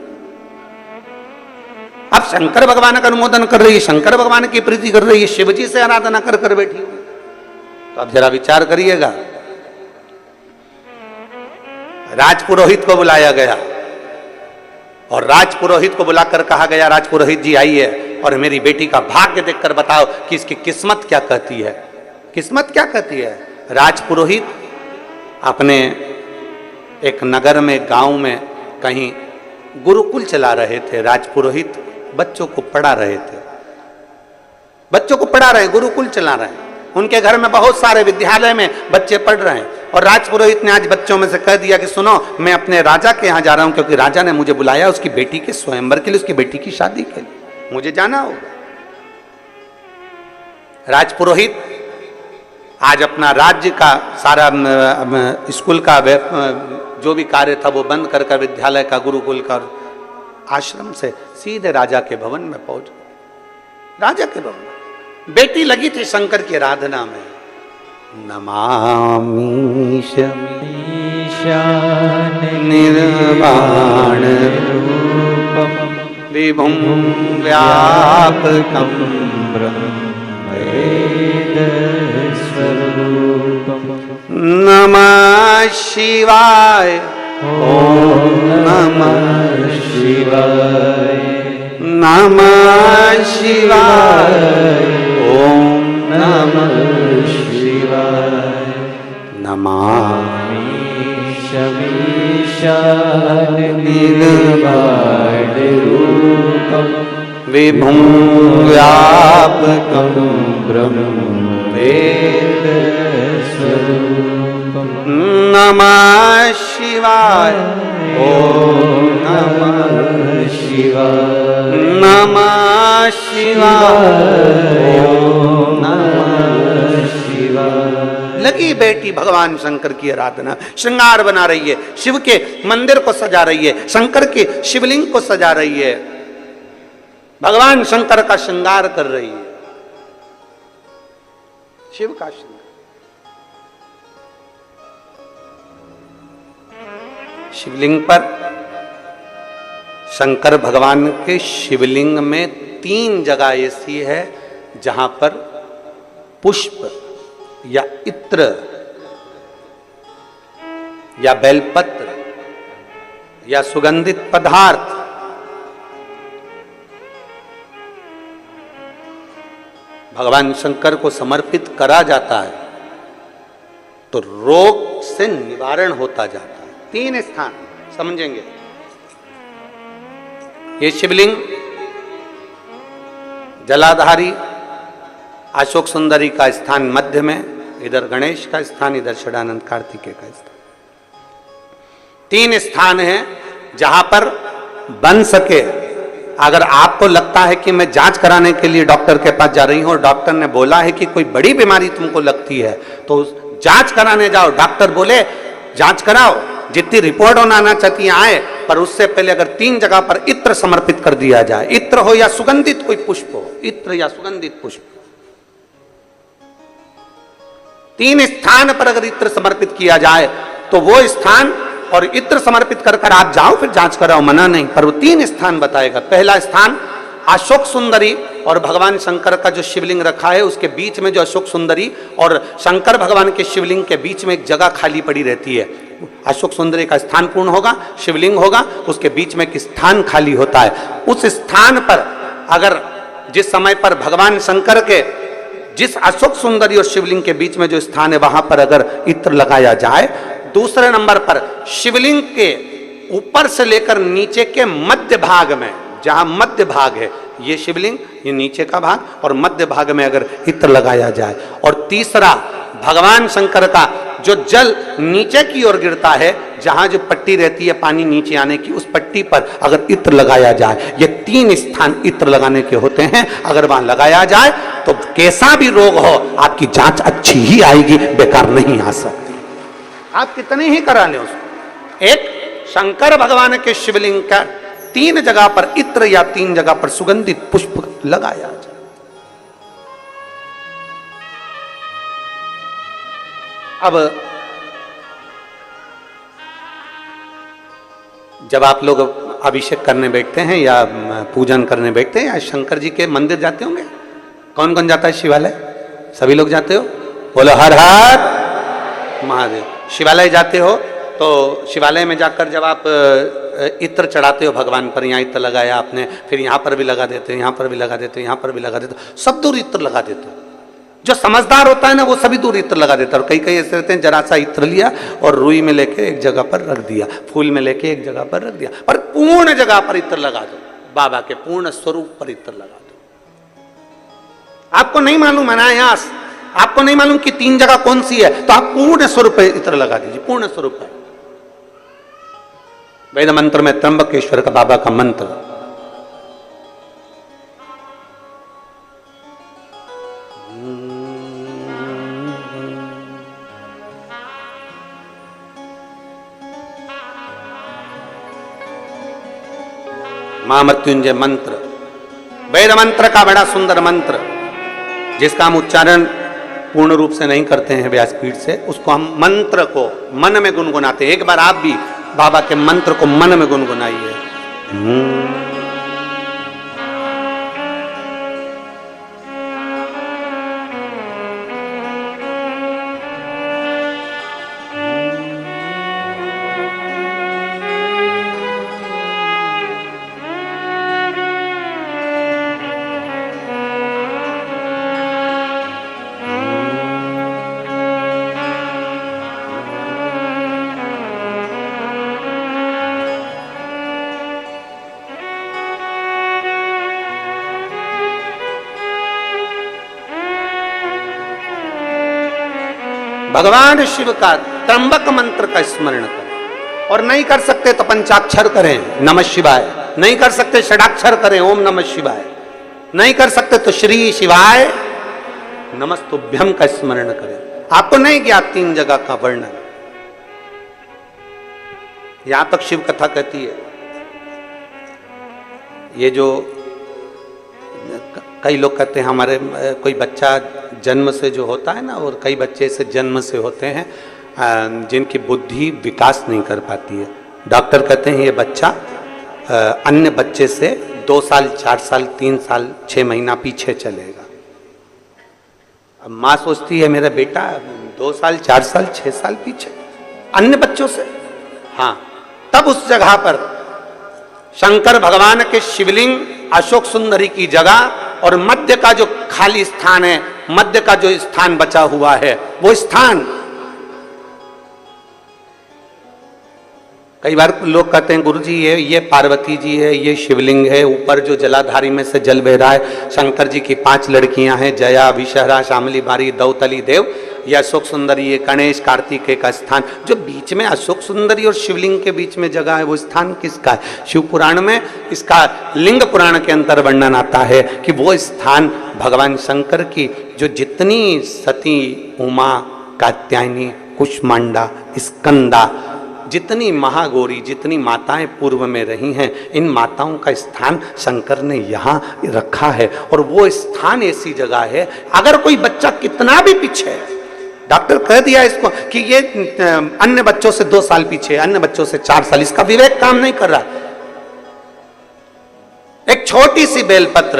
अब शंकर भगवान का अनुमोदन कर रही है, शंकर भगवान की प्रीति कर रही है, शिव जी से आराधना कर कर बैठी हुई, तो अब जरा विचार करिएगा। राजपुरोहित को बुलाया गया और राजपुरोहित को बुलाकर कहा गया, राजपुरोहित जी आइए और मेरी बेटी का भाग्य देखकर बताओ कि इसकी किस्मत क्या कहती है। किस्मत क्या कहती है? राजपुरोहित अपने एक नगर में गांव में कहीं गुरुकुल चला रहे थे। राजपुरोहित बच्चों को पढ़ा रहे थे, बच्चों को पढ़ा रहे, गुरुकुल चला रहे हैं। उनके घर में बहुत सारे विद्यालय में बच्चे पढ़ रहे हैं। और राजपुरोहित ने आज बच्चों में से कह दिया कि सुनो, मैं अपने राजा के यहाँ जा रहा हूं क्योंकि राजा ने मुझे बुलाया उसकी बेटी के स्वयंवर के लिए, उसकी बेटी की शादी के लिए मुझे जाना होगा। राजपुरोहित आज अपना राज्य का सारा स्कूल का जो भी कार्य था वो बंद कर कर, विद्यालय का, गुरुकुल का, आश्रम से सीधे राजा के भवन में पहुंच गए। राजा के भवन में बेटी लगी थी शंकर की आराधना में। नमामि निर्वाण रूपम विभुं व्यापकं नमः शिवाय। ओम नमः शिवाय। नमः शिवाय। ओम नमः शिवाय। नमामि निर्वाणरूपं विभुं व्यापकं ब्रह्मवेदस्वरूपं नमः शिवाय। ओम नमः शिवाय। नमः शिवाय। ओम नमः शिवाय। लगी बेटी भगवान शंकर की आराधना, श्रृंगार बना रही है, शिव के मंदिर को सजा रही है, शंकर के शिवलिंग को सजा रही है, भगवान शंकर का श्रृंगार कर रही है, शिव का श्रृंगार। शिवलिंग पर शंकर भगवान के शिवलिंग में 3 जगह ऐसी है जहां पर पुष्प या इत्र या बेलपत्र या सुगंधित पदार्थ भगवान शंकर को समर्पित करा जाता है तो रोग से निवारण होता जाता है। 3 स्थान समझेंगे। ये शिवलिंग जलाधारी अशोक सुंदरी का स्थान मध्य में, इधर गणेश का स्थान, इधर षडानंद कार्तिकेय का स्थान। 3 स्थान है जहां पर बन सके। अगर आपको लगता है कि मैं जांच कराने के लिए डॉक्टर के पास जा रही हूं और डॉक्टर ने बोला है कि कोई बड़ी बीमारी तुमको लगती है तो जांच कराने जाओ, डॉक्टर बोले जांच कराओ, जितनी रिपोर्ट आना चाहती है आए, पर उससे पहले अगर 3 जगह पर इत्र समर्पित कर दिया जाए, इत्र हो या सुगंधित कोई पुष्प हो, इत्र या सुगंधित पुष्प, 3 स्थान पर अगर इत्र समर्पित किया जाए तो वो स्थान और इत्र समर्पित कर कर आप जाओ फिर जांच कराओ, मना नहीं, पर वो 3 स्थान बताएगा। पहला स्थान अशोक सुंदरी और भगवान शंकर का जो शिवलिंग रखा है उसके बीच में जो अशोक सुंदरी और शंकर भगवान के शिवलिंग के बीच में एक जगह खाली पड़ी रहती है। अशोक सुंदरी का स्थान पूर्ण होगा, शिवलिंग होगा, उसके बीच में एक स्थान खाली होता है। उस स्थान पर अगर जिस समय पर भगवान शंकर के जिस अशोक सुंदरी और शिवलिंग के बीच में जो स्थान है वहां पर अगर इत्र लगाया जाए, दूसरे नंबर पर शिवलिंग के ऊपर से लेकर नीचे के मध्य भाग में, जहां मध्य भाग है ये शिवलिंग, ये नीचे का भाग और मध्य भाग में अगर इत्र लगाया जाए, और तीसरा भगवान शंकर का जो जल नीचे की ओर गिरता है, जहां जो पट्टी रहती है पानी नीचे आने की, उस पट्टी पर अगर इत्र लगाया जाए, ये 3 स्थान इत्र लगाने के होते हैं। अगर वहां लगाया जाए तो कैसा भी रोग हो आपकी जांच अच्छी ही आएगी, बेकार नहीं आ सकती। आप कितने ही करा लें उसको। एक शंकर भगवान के शिवलिंग का 3 जगह पर इत्र या 3 जगह पर सुगंधित पुष्प लगाया जाए। अब जब आप लोग अभिषेक करने बैठते हैं या पूजन करने बैठते हैं या शंकर जी के मंदिर जाते होंगे, कौन कौन जाता है शिवालय? सभी लोग जाते हो? बोलो हर हर महादेव। शिवालय जाते हो तो शिवालय में जाकर जब आप इत्र चढ़ाते हो भगवान पर, यहाँ इत्र लगाया आपने, फिर यहाँ पर भी लगा देते हो, यहाँ पर भी लगा देते हो, यहाँ पर भी लगा देते हो, सब दूर इत्र लगा देते हो। जो समझदार होता है ना वो सभी दूर इत्र लगा देता है। और कई कई ऐसे रहते हैं जरा सा इत्र लिया और रुई में लेके एक जगह पर रख दिया, फूल में लेके एक जगह पर रख दिया, पर पूर्ण जगह पर इत्र लगा दो, बाबा के पूर्ण स्वरूप पर इत्र लगा दो। आपको नहीं मालूम अनायास आपको नहीं मालूम कि 3 जगह कौन सी है, तो आप पूर्ण स्वरूप पे इत्र लगा दीजिए, पूर्ण स्वरूप पे। वेद मंत्र में त्र्यंबकेश्वर का बाबा का मंत्र, महामृत्युंजय मंत्र, वेद मंत्र का बड़ा सुंदर मंत्र, जिसका हम उच्चारण पूर्ण रूप से नहीं करते हैं व्यासपीठ से, उसको हम मंत्र को मन में गुनगुनाते हैं। एक बार आप भी बाबा के मंत्र को मन में गुनगुनाइए। भगवान शिव का त्र्यंबक मंत्र का स्मरण करें, और नहीं कर सकते तो पंचाक्षर करें नमः शिवाय, नहीं कर सकते षडाक्षर करें ओम नमः शिवाय, नहीं कर सकते तो श्री शिवाय नमस्तुभ्यम का स्मरण करें। आपको नहीं ज्ञात 3 जगह का वर्णन, यहां तक शिव कथा कहती है। ये जो कई लोग कहते हैं हमारे कोई बच्चा जन्म से जो होता है ना, और कई बच्चे से जन्म से होते हैं जिनकी बुद्धि विकास नहीं कर पाती है। डॉक्टर कहते हैं ये बच्चा अन्य बच्चे से 2 साल 4 साल 3 साल 6 महीना पीछे चलेगा। अब माँ सोचती है मेरा बेटा 2 साल 4 साल 6 साल पीछे अन्य बच्चों से। हाँ, तब उस जगह पर शंकर भगवान के शिवलिंग, अशोक सुंदरी की जगह और मध्य का जो खाली स्थान है, मध्य का जो स्थान बचा हुआ है, वो स्थान, कई बार लोग कहते हैं गुरुजी ये पार्वती जी है, ये शिवलिंग है, ऊपर जो जलाधारी में से जल बह रहा है, शंकर जी की 5 लड़कियां हैं, जया, विषहरा, शामली बारी, दौतली देव, ये अशोक सुंदरी, ये गणेश कार्तिकेय का स्थान। जो बीच में अशोक सुंदरी और शिवलिंग के बीच में जगह है, वो स्थान किसका है? शिव पुराण में इसका लिंग पुराण के अंतर वर्णन आता है कि वो स्थान भगवान शंकर की जो जितनी सती, उमा, कात्यायनी, कुष्मांडा, स्कंदा, जितनी महागौरी, जितनी माताएं पूर्व में रही हैं, इन माताओं का स्थान शंकर ने यहाँ रखा है। और वो स्थान ऐसी जगह है, अगर कोई बच्चा कितना भी पीछे है, डॉक्टर कह दिया इसको कि ये अन्य बच्चों से 2 साल पीछे, अन्य बच्चों से 4 साल, इसका विवेक काम नहीं कर रहा। एक छोटी सी बेलपत्र,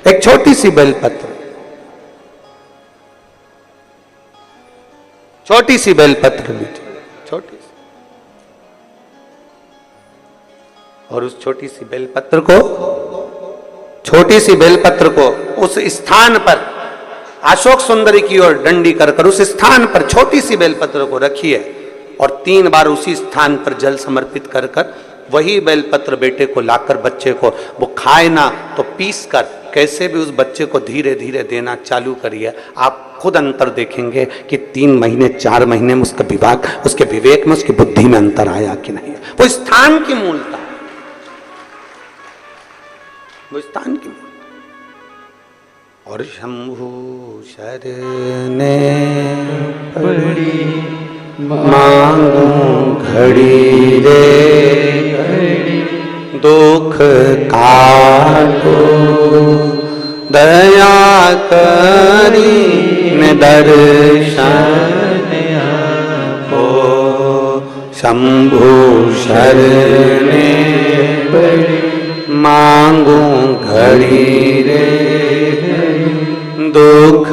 एक छोटी सी बेलपत्र, छोटी सी बेलपत्र लीजिए, छोटी सी, और उस छोटी सी बेलपत्र को, छोटी सी बेलपत्र को उस स्थान पर अशोक सुंदरी की ओर डंडी कर उस स्थान पर छोटी सी बेलपत्र को रखिए, और 3 बार उसी स्थान पर जल समर्पित कर वही बेलपत्र बेटे को लाकर बच्चे को, वो खाए ना तो पीस कर कैसे भी उस बच्चे को धीरे धीरे देना चालू करिए। आप खुद अंतर देखेंगे कि 3 महीने 4 महीने में उसके विवेक में, उसकी बुद्धि में अंतर आया कि नहीं। वो स्थान की मूलता, वो स्थान की मूलता। और शंभु शरणे पड़ी मांगू घड़ी रे, दुख काटो दया करी दर्शन आपो। शंभु शरणे मांगू घड़ी रे, दुख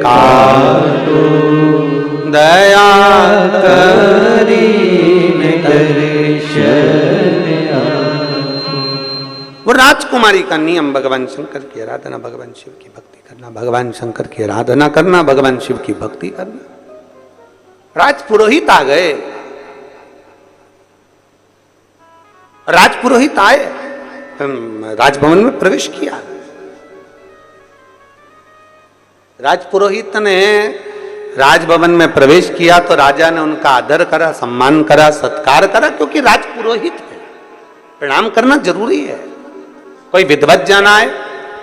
काटो दया करी दर्शन आपो। वो राजकुमारी का नियम, भगवान शंकर की आराधना, भगवान शिव की भक्ति करना, भगवान शंकर की आराधना करना, भगवान शिव की भक्ति करना। राजपुरोहित आ गए, राजपुरोहित आए, राजभवन में प्रवेश किया। राजपुरोहित ने राजभवन में प्रवेश किया तो राजा ने उनका आदर करा, सम्मान करा, सत्कार करा, क्योंकि राजपुरोहित है, प्रणाम करना जरूरी है। कोई विद्वत जन आए,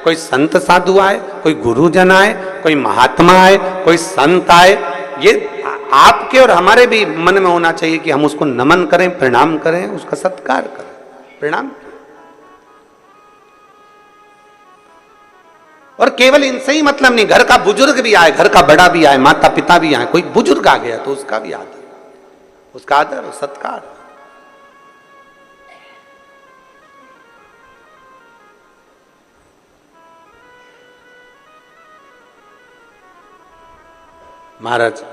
कोई संत साधु आए, कोई गुरुजन आए, कोई महात्मा आए, कोई संत आए, ये आपके और हमारे भी मन में होना चाहिए कि हम उसको नमन करें, प्रणाम करें, उसका सत्कार करें, प्रणाम करें। और केवल इनसे ही मतलब नहीं, घर का बुजुर्ग भी आए, घर का बड़ा भी आए, माता पिता भी आए, कोई बुजुर्ग आ गया तो उसका भी आदर, उसका आदर और सत्कार। महाराज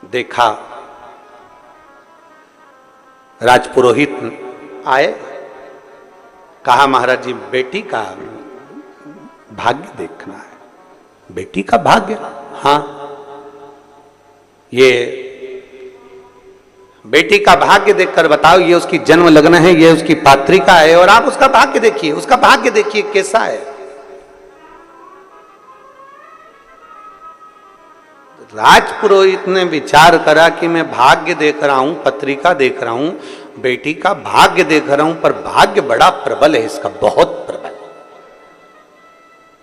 देखा, राजपुरोहित आए, कहा महाराज जी बेटी का भाग्य देखना है। बेटी का भाग्य? हाँ, ये बेटी का भाग्य देखकर बताओ, ये उसकी जन्म लग्न है, ये उसकी पात्रिका है, और आप उसका भाग्य देखिए, उसका भाग्य देखिए कैसा है। राजपुरोहित ने विचार करा कि मैं भाग्य देख रहा हूं, पत्रिका देख रहा हूं, बेटी का भाग्य देख रहा हूं, पर भाग्य बड़ा प्रबल है इसका, बहुत प्रबल,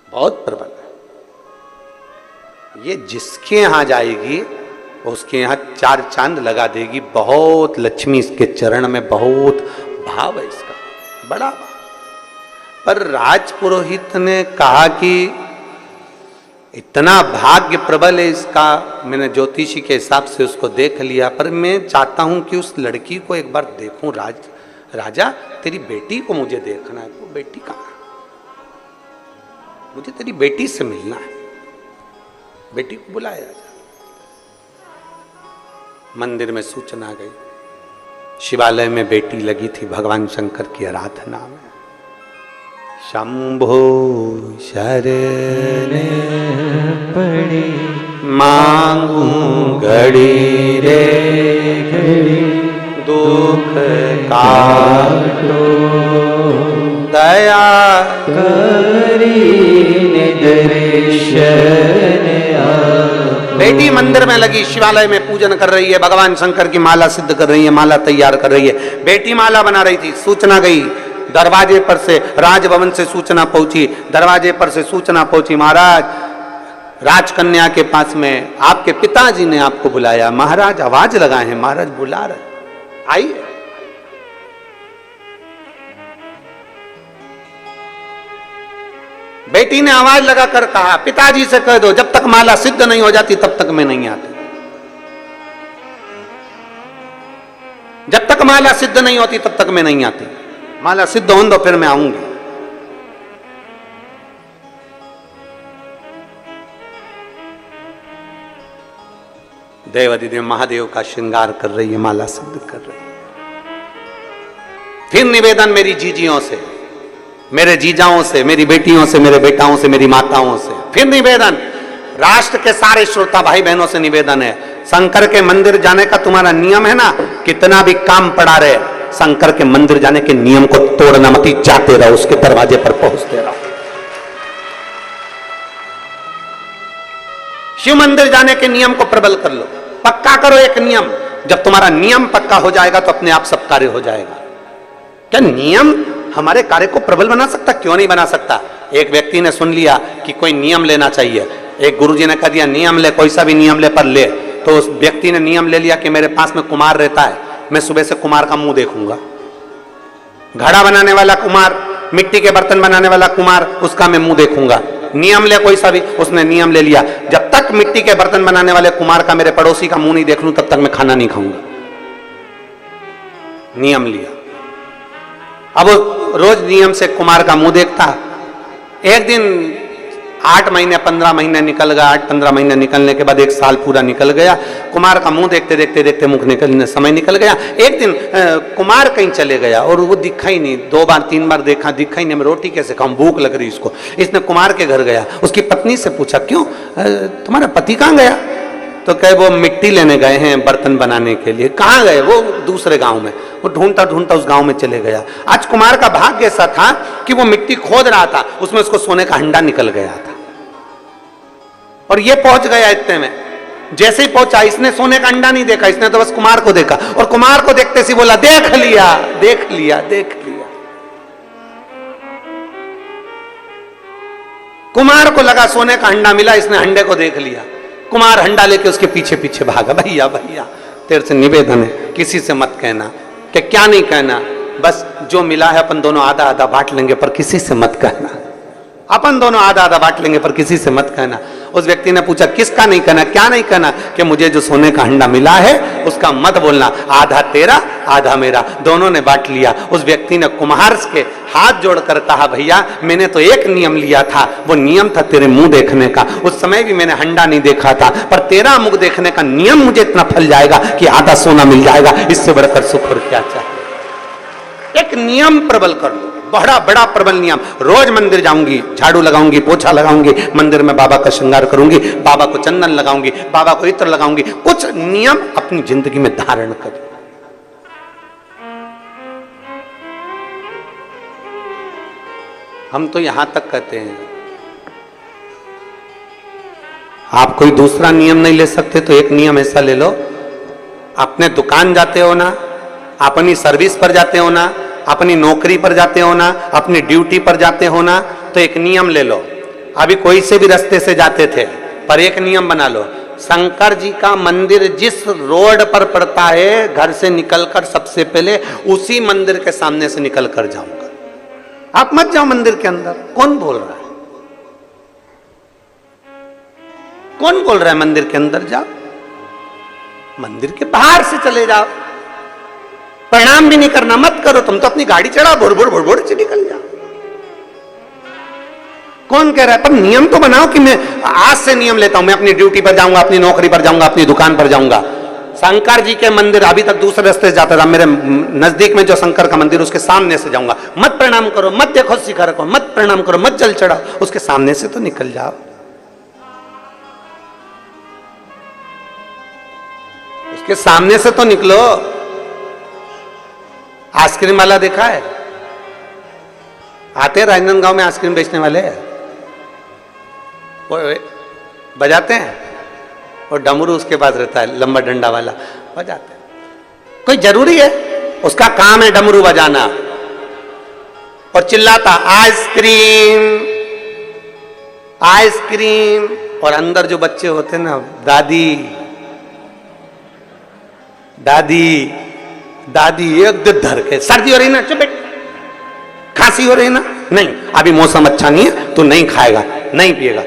बहुत प्रबल है। ये जिसके यहां जाएगी उसके यहां चार चांद लगा देगी। बहुत लक्ष्मी इसके चरण में, बहुत भाव है इसका, बड़ा भाव। पर राजपुरोहित ने कहा कि इतना भाग्य प्रबल है इसका, मैंने ज्योतिषी के हिसाब से उसको देख लिया, पर मैं चाहता हूं कि उस लड़की को एक बार देखूं। राजा तेरी बेटी को मुझे देखना है। तो बेटी कहाँ? मुझे तेरी बेटी से मिलना है। बेटी को बुलाया राजा। मंदिर में सूचना गई, शिवालय में बेटी लगी थी भगवान शंकर की आराधना में। शंभो शरण पड़ी मांगू घड़ी रे घड़ी दुख काटो दया करी दर्शन बेटी मंदिर में लगी, शिवालय में पूजन कर रही है, भगवान शंकर की माला सिद्ध कर रही है, माला तैयार कर रही है। बेटी माला बना रही थी, सूचना गई दरवाजे पर से, राजभवन से सूचना पहुंची, दरवाजे पर से सूचना पहुंची, महाराज राजकन्या के पास में आपके पिताजी ने आपको बुलाया। महाराज आवाज लगाए हैं, महाराज बुला रहे, आइए। बेटी ने आवाज लगाकर कहा, पिताजी से कह दो जब तक माला सिद्ध नहीं हो जाती तब तक मैं नहीं आती। जब तक माला सिद्ध नहीं होती तब तक मैं नहीं आती। माला सिद्ध हो दो फिर मैं आऊंगी। देवाधिदेव महादेव का श्रृंगार कर रही है, माला सिद्ध कर रही है। फिर निवेदन मेरी जीजियों से, मेरे जीजाओं से, मेरी बेटियों से, मेरे बेटाओं से, मेरी माताओं से, फिर निवेदन राष्ट्र के सारे श्रोता भाई बहनों से निवेदन है, शंकर के मंदिर जाने का तुम्हारा नियम है ना, कितना भी काम पड़ा रहे, शंकर के मंदिर जाने के नियम को तोड़ना मत, जाते रहो, उसके दरवाजे पर पहुंचते रहो। शिव मंदिर जाने के नियम को प्रबल कर लो, पक्का करो एक नियम। जब तुम्हारा नियम पक्का हो जाएगा तो अपने आप सब कार्य हो जाएगा। क्या नियम हमारे कार्य को प्रबल बना सकता? क्यों नहीं बना सकता। एक व्यक्ति ने सुन लिया कि कोई नियम लेना चाहिए, एक गुरुजी ने कह दिया नियम ले, कोई सा भी नियम ले पर ले, तो उस व्यक्ति ने नियम ले लिया कि मेरे पास में कुमार रहता है, मैं सुबह से कुमार का मुंह देखूंगा। घड़ा बनाने वाला कुमार, मिट्टी के बर्तन बनाने वाला कुमार, उसका मैं मुंह देखूंगा। नियम ले कोई सा भी, उसने नियम ले लिया, जब तक मिट्टी के बर्तन बनाने वाले कुमार का, मेरे पड़ोसी का मुंह नहीं देख लूं तब तक मैं खाना नहीं खाऊंगा। नियम लिया। अब रोज नियम से कुमार का मुंह देखता। एक दिन 8 महीने 15 महीने निकल गया, 8-15 महीने निकलने के बाद 1 साल पूरा निकल गया। कुमार का मुंह देखते देखते देखते मुख निकलने समय निकल गया। एक दिन कुमार कहीं चले गया और वो दिखा ही नहीं, 2 बार 3 बार देखा, दिखा ही नहीं। मैं रोटी कैसे खाऊं, भूख लग रही इसको। इसने कुमार के घर गया, उसकी पत्नी से पूछा क्यों तुम्हारा पति कहाँ गया? तो कहे वो मिट्टी लेने गए हैं बर्तन बनाने के लिए। कहाँ गए? वो दूसरे गांव में। वो ढूंढता ढूंढता उस गांव में चले गया। आज कुमार का भाग्य ऐसा था कि वो मिट्टी खोद रहा था, उसमें उसको सोने का हंडा निकल गया था। और ये पहुंच गया इतने में। जैसे ही पहुंचा, इसने सोने का अंडा नहीं देखा, इसने तो बस कुमार को देखा, और कुमार को देखते से बोला देख लिया देख लिया देख लिया। कुमार को लगा सोने का अंडा मिला, इसने अंडे को देख लिया। कुमार अंडा लेके उसके पीछे पीछे भागा। भैया भैया तेरे से निवेदन है, किसी से मत कहना। कि क्या नहीं कहना? बस जो मिला है अपन दोनों आधा आधा बांट लेंगे, पर किसी से मत कहना। अपन दोनों आधा आधा बांट लेंगे, पर किसी से मत कहना। उस व्यक्ति ने पूछा किसका नहीं कहना, क्या नहीं कहना? कि मुझे जो सोने का अंडा मिला है उसका मत बोलना, आधा तेरा आधा मेरा, दोनों ने बांट लिया। उस व्यक्ति ने कुम्हार के हाथ जोड़कर कहा भैया मैंने तो एक नियम लिया था, वो नियम था तेरे मुंह देखने का। उस समय भी मैंने अंडा नहीं देखा था, पर तेरा मुंह देखने का नियम मुझे इतना फल जाएगा कि आधा सोना मिल जाएगा। इससे बढ़कर सुख और क्या चाहिए? एक नियम प्रबल कर लो, बड़ा बड़ा प्रबल नियम। रोज मंदिर जाऊंगी, झाड़ू लगाऊंगी, पोछा लगाऊंगी, मंदिर में बाबा का श्रृंगार करूंगी, बाबा को चंदन लगाऊंगी, बाबा को इत्र लगाऊंगी। कुछ नियम अपनी जिंदगी में धारण करें। हम तो यहां तक कहते हैं, आप कोई दूसरा नियम नहीं ले सकते तो एक नियम ऐसा ले लो, अपने दुकान जाते हो ना, अपनी सर्विस पर जाते हो ना, अपनी नौकरी पर जाते हो ना, अपनी ड्यूटी पर जाते हो ना, तो एक नियम ले लो। अभी कोई से भी रास्ते से जाते थे, पर एक नियम बना लो, शंकर जी का मंदिर जिस रोड पर पड़ता है, घर से निकलकर सबसे पहले उसी मंदिर के सामने से निकल कर जाऊंगा। आप मत जाओ मंदिर के अंदर। कौन बोल रहा है? कौन बोल रहा है मंदिर के अंदर जाओ? मंदिर के बाहर से चले जाओ। प्रणाम भी नहीं करना, मत करो। तुम तो अपनी गाड़ी चढ़ाओ, भुड़ भुड़ भुड़ भुड़ से निकल जाओ। कौन कह रहा है? पर नियम तो बनाओ कि मैं आज से नियम लेता हूं, मैं अपनी ड्यूटी पर जाऊंगा, अपनी नौकरी पर जाऊंगा, अपनी दुकान पर जाऊंगा। शंकर जी के मंदिर, अभी तक दूसरे रास्ते से जाता था, मेरे नजदीक में जो शंकर का मंदिर उसके सामने से जाऊंगा। मत प्रणाम करो, मत देखो शिखर को, मत प्रणाम करो, मत जल चढ़ाओ, उसके सामने से तो निकल जाओ। उसके सामने से तो निकलो। आइसक्रीम वाला देखा है? आते राजनांदगांव में आइसक्रीम बेचने वाले वो बजाते हैं, और डमरू उसके पास रहता है, लंबा डंडा वाला, बजाते हैं। कोई जरूरी है? उसका काम है डमरू बजाना, और चिल्लाता आइसक्रीम आइसक्रीम। और अंदर जो बच्चे होते हैं ना, दादी दादी दादी, एक दिन धर के, सर्दी हो रही ना, चुप बैठ, खांसी हो रही ना, नहीं अभी मौसम अच्छा नहीं है, तो नहीं खाएगा, नहीं पिएगा।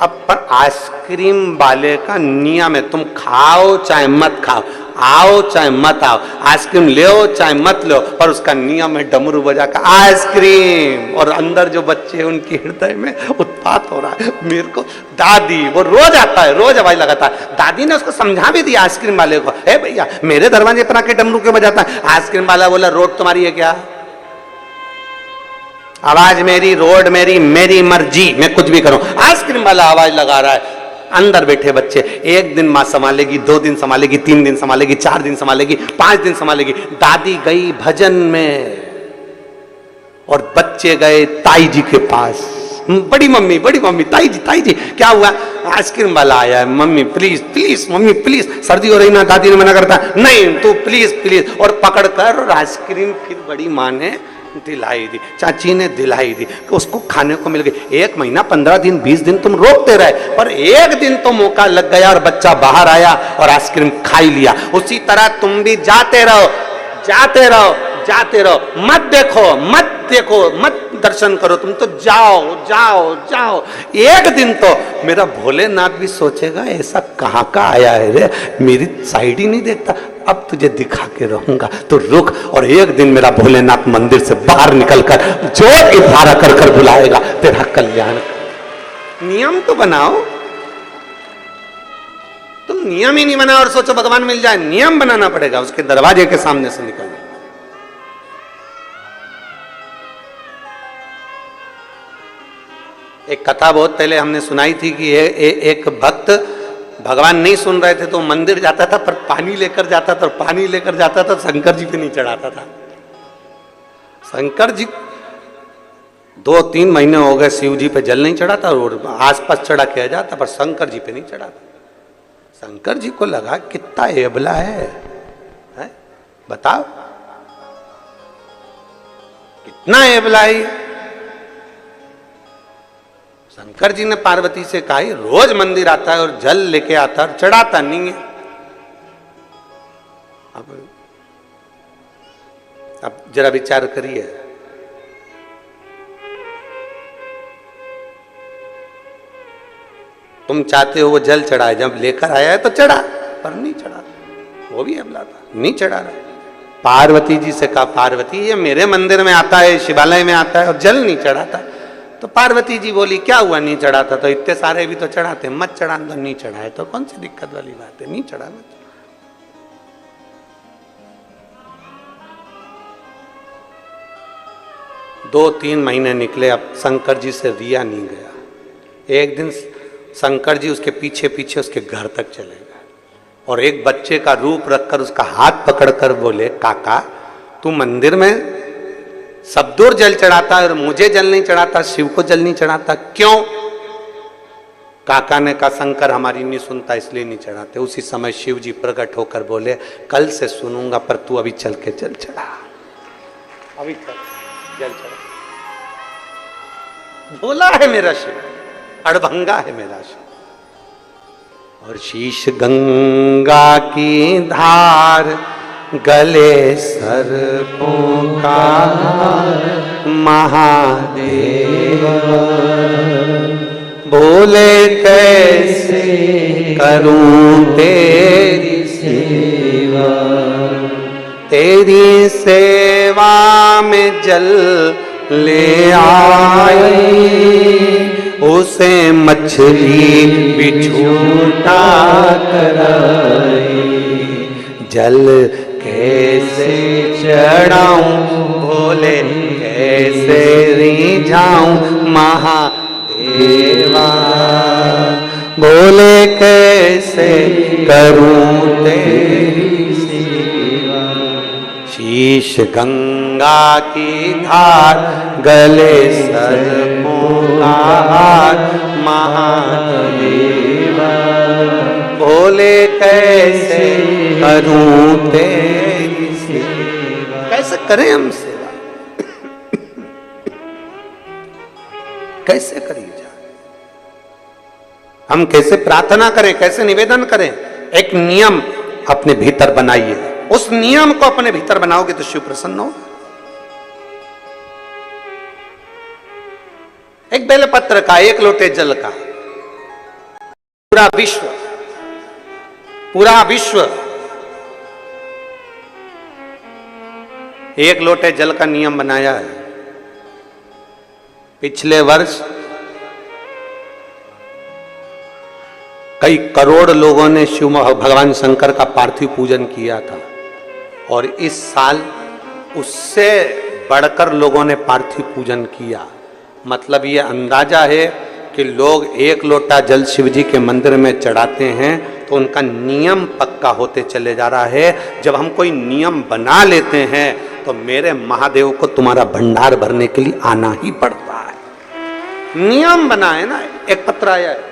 अब पर आइसक्रीम वाले का नियम है, तुम खाओ चाहे मत खाओ, आओ चाहे मत आओ, आइसक्रीम ले चाहे मत लो, पर उसका नियम है डमरू बजा का आइसक्रीम। और अंदर जो बच्चे हैं उनके हृदय में उत्पात हो रहा है। मेरे को दादी, वो रोज आता है, रोज आवाज लगाता है। दादी ने उसको समझा भी दिया आइसक्रीम वाले को, हे भैया मेरे दरवाजे पर आके डमरू क्यों बजाता है? आइसक्रीम वाला बोला रोड तुम्हारी है क्या? आवाज मेरी, रोड मेरी, मेरी मर्जी, मैं कुछ भी करूं। आइसक्रीम वाला आवाज लगा रहा है। अंदर बैठे बच्चे, एक दिन मां संभालेगी, 2 दिन संभालेगी, 3 दिन संभालेगी, 4 दिन संभालेगी, 5 दिन संभालेगी। दादी गई भजन में और बच्चे गए ताई जी के पास। बड़ी मम्मी, ताई जी क्या हुआ? आइसक्रीम वाला आया है, mummy please please, mummy please, सर्दी हो रही ना। दादी ने मना करता, नहीं तू प्लीज प्लीज, और पकड़ कर और आइसक्रीम फिर बड़ी माँ ने दिलाई दी, चाची ने दिलाई दी, कि उसको खाने को मिल गई। 1 महीना, 15 दिन, 20 दिन तुम रोकते रहे, पर एक दिन तो मौका लग गया और बच्चा बाहर आया और आइसक्रीम खा ही लिया। उसी तरह तुम भी जाते रहो, जाते रहो, जाते रहो, मत देखो, मत देखो, मत दर्शन करो, तुम तो जाओ जाओ जाओ। एक दिन तो मेरा भोलेनाथ भी सोचेगा ऐसा कहां का आया है रे, मेरी साइड ही नहीं देखता, अब तुझे दिखा के रहूंगा, तो रुक। और एक दिन मेरा भोलेनाथ मंदिर से बाहर निकलकर जोर की धारा कर कर बुलाएगा, तेरा कल्याण। नियम तो बनाओ। तुम नियम ही नहीं बनाओ और सोचो भगवान मिल जाए। नियम बनाना पड़ेगा, उसके दरवाजे के सामने से निकलना। एक कथा बहुत पहले हमने सुनाई थी कि एक भक्त भगवान नहीं सुन रहे थे तो मंदिर जाता था, पर पानी लेकर जाता था, पानी लेकर जाता था, शंकर जी पे नहीं चढ़ाता था। शंकर जी 2-3 महीने हो गए शिव जी पे जल नहीं चढ़ाता और आसपास चढ़ा किया जाता, पर शंकर जी पे नहीं चढ़ाता। शंकर जी को लगा कितना एबला है? बताओ कितना एबला है ये? शंकर जी ने पार्वती से कहा रोज मंदिर आता है और जल लेके आता है और चढ़ाता नहीं है। अब जरा विचार करिए, तुम चाहते हो वो जल चढ़ाए, जब लेकर आया है तो चढ़ा, पर नहीं चढ़ा, वो भी अबला था, नहीं चढ़ा रहा। पार्वती जी से कहा पार्वती ये मेरे मंदिर में आता है, शिवालय में आता है और जल नहीं चढ़ाता। तो पार्वती जी बोली क्या हुआ नहीं चढ़ाता? तो इतने सारे भी तो चढ़ाते, मत चढ़ा। तो नहीं चढ़ाए तो कौन सी दिक्कत वाली बात है, नहीं चढ़ा मत। 2-3 महीने निकले, अब शंकर जी से रिया नहीं गया। एक दिन शंकर जी उसके पीछे पीछे उसके घर तक चले गए और एक बच्चे का रूप रखकर उसका हाथ पकड़कर बोले काका तू मंदिर में सब दूर जल चढ़ाता है और मुझे जल नहीं चढ़ाता, शिव को जल नहीं चढ़ाता, क्यों? काका ने कहा शंकर हमारी नहीं सुनता इसलिए नहीं चढ़ाते। उसी समय शिव जी प्रकट होकर बोले कल से सुनूंगा, पर तू अभी चल के जल चढ़ा, अभी चल जल चढ़ा। भोला है मेरा शिव, अड़भंगा है मेरा शिव। और शीश गंगा की धार, गले सर्पों का महादेव, भोले कैसे करूं तेरी सेवा, तेरी सेवा में जल ले आई, उसे मछली बिछूटा कराई, जल कैसे चढ़ाऊं भोले कैसे रिझाऊं महादेवा, भोले कैसे करूं तेरी सेवा। शीश गंगा की धार, गले सर्पों का हार, महादेवा भोले कैसे करूं तेरी सेवा। कैसे करें हम सेवा? कैसे करी जाए? हम कैसे प्रार्थना करें, कैसे निवेदन करें? एक नियम अपने भीतर बनाइए, उस नियम को अपने भीतर बनाओगे तो शिव प्रसन्न हो। एक बेलपत्र का, एक लोटे जल का, पूरा विश्व एक लोटे जल का नियम बनाया है। पिछले वर्ष कई करोड़ लोगों ने शिव भगवान शंकर का पार्थिव पूजन किया था और इस साल उससे बढ़कर लोगों ने पार्थिव पूजन किया। मतलब ये अंदाजा है कि लोग एक लोटा जल शिव जी के मंदिर में चढ़ाते हैं तो उनका नियम पक्का होते चले जा रहा है। जब हम कोई नियम बना लेते हैं तो मेरे महादेव को तुम्हारा भंडार भरने के लिए आना ही पड़ता है। नियम बना है ना, एक पत्र आया है,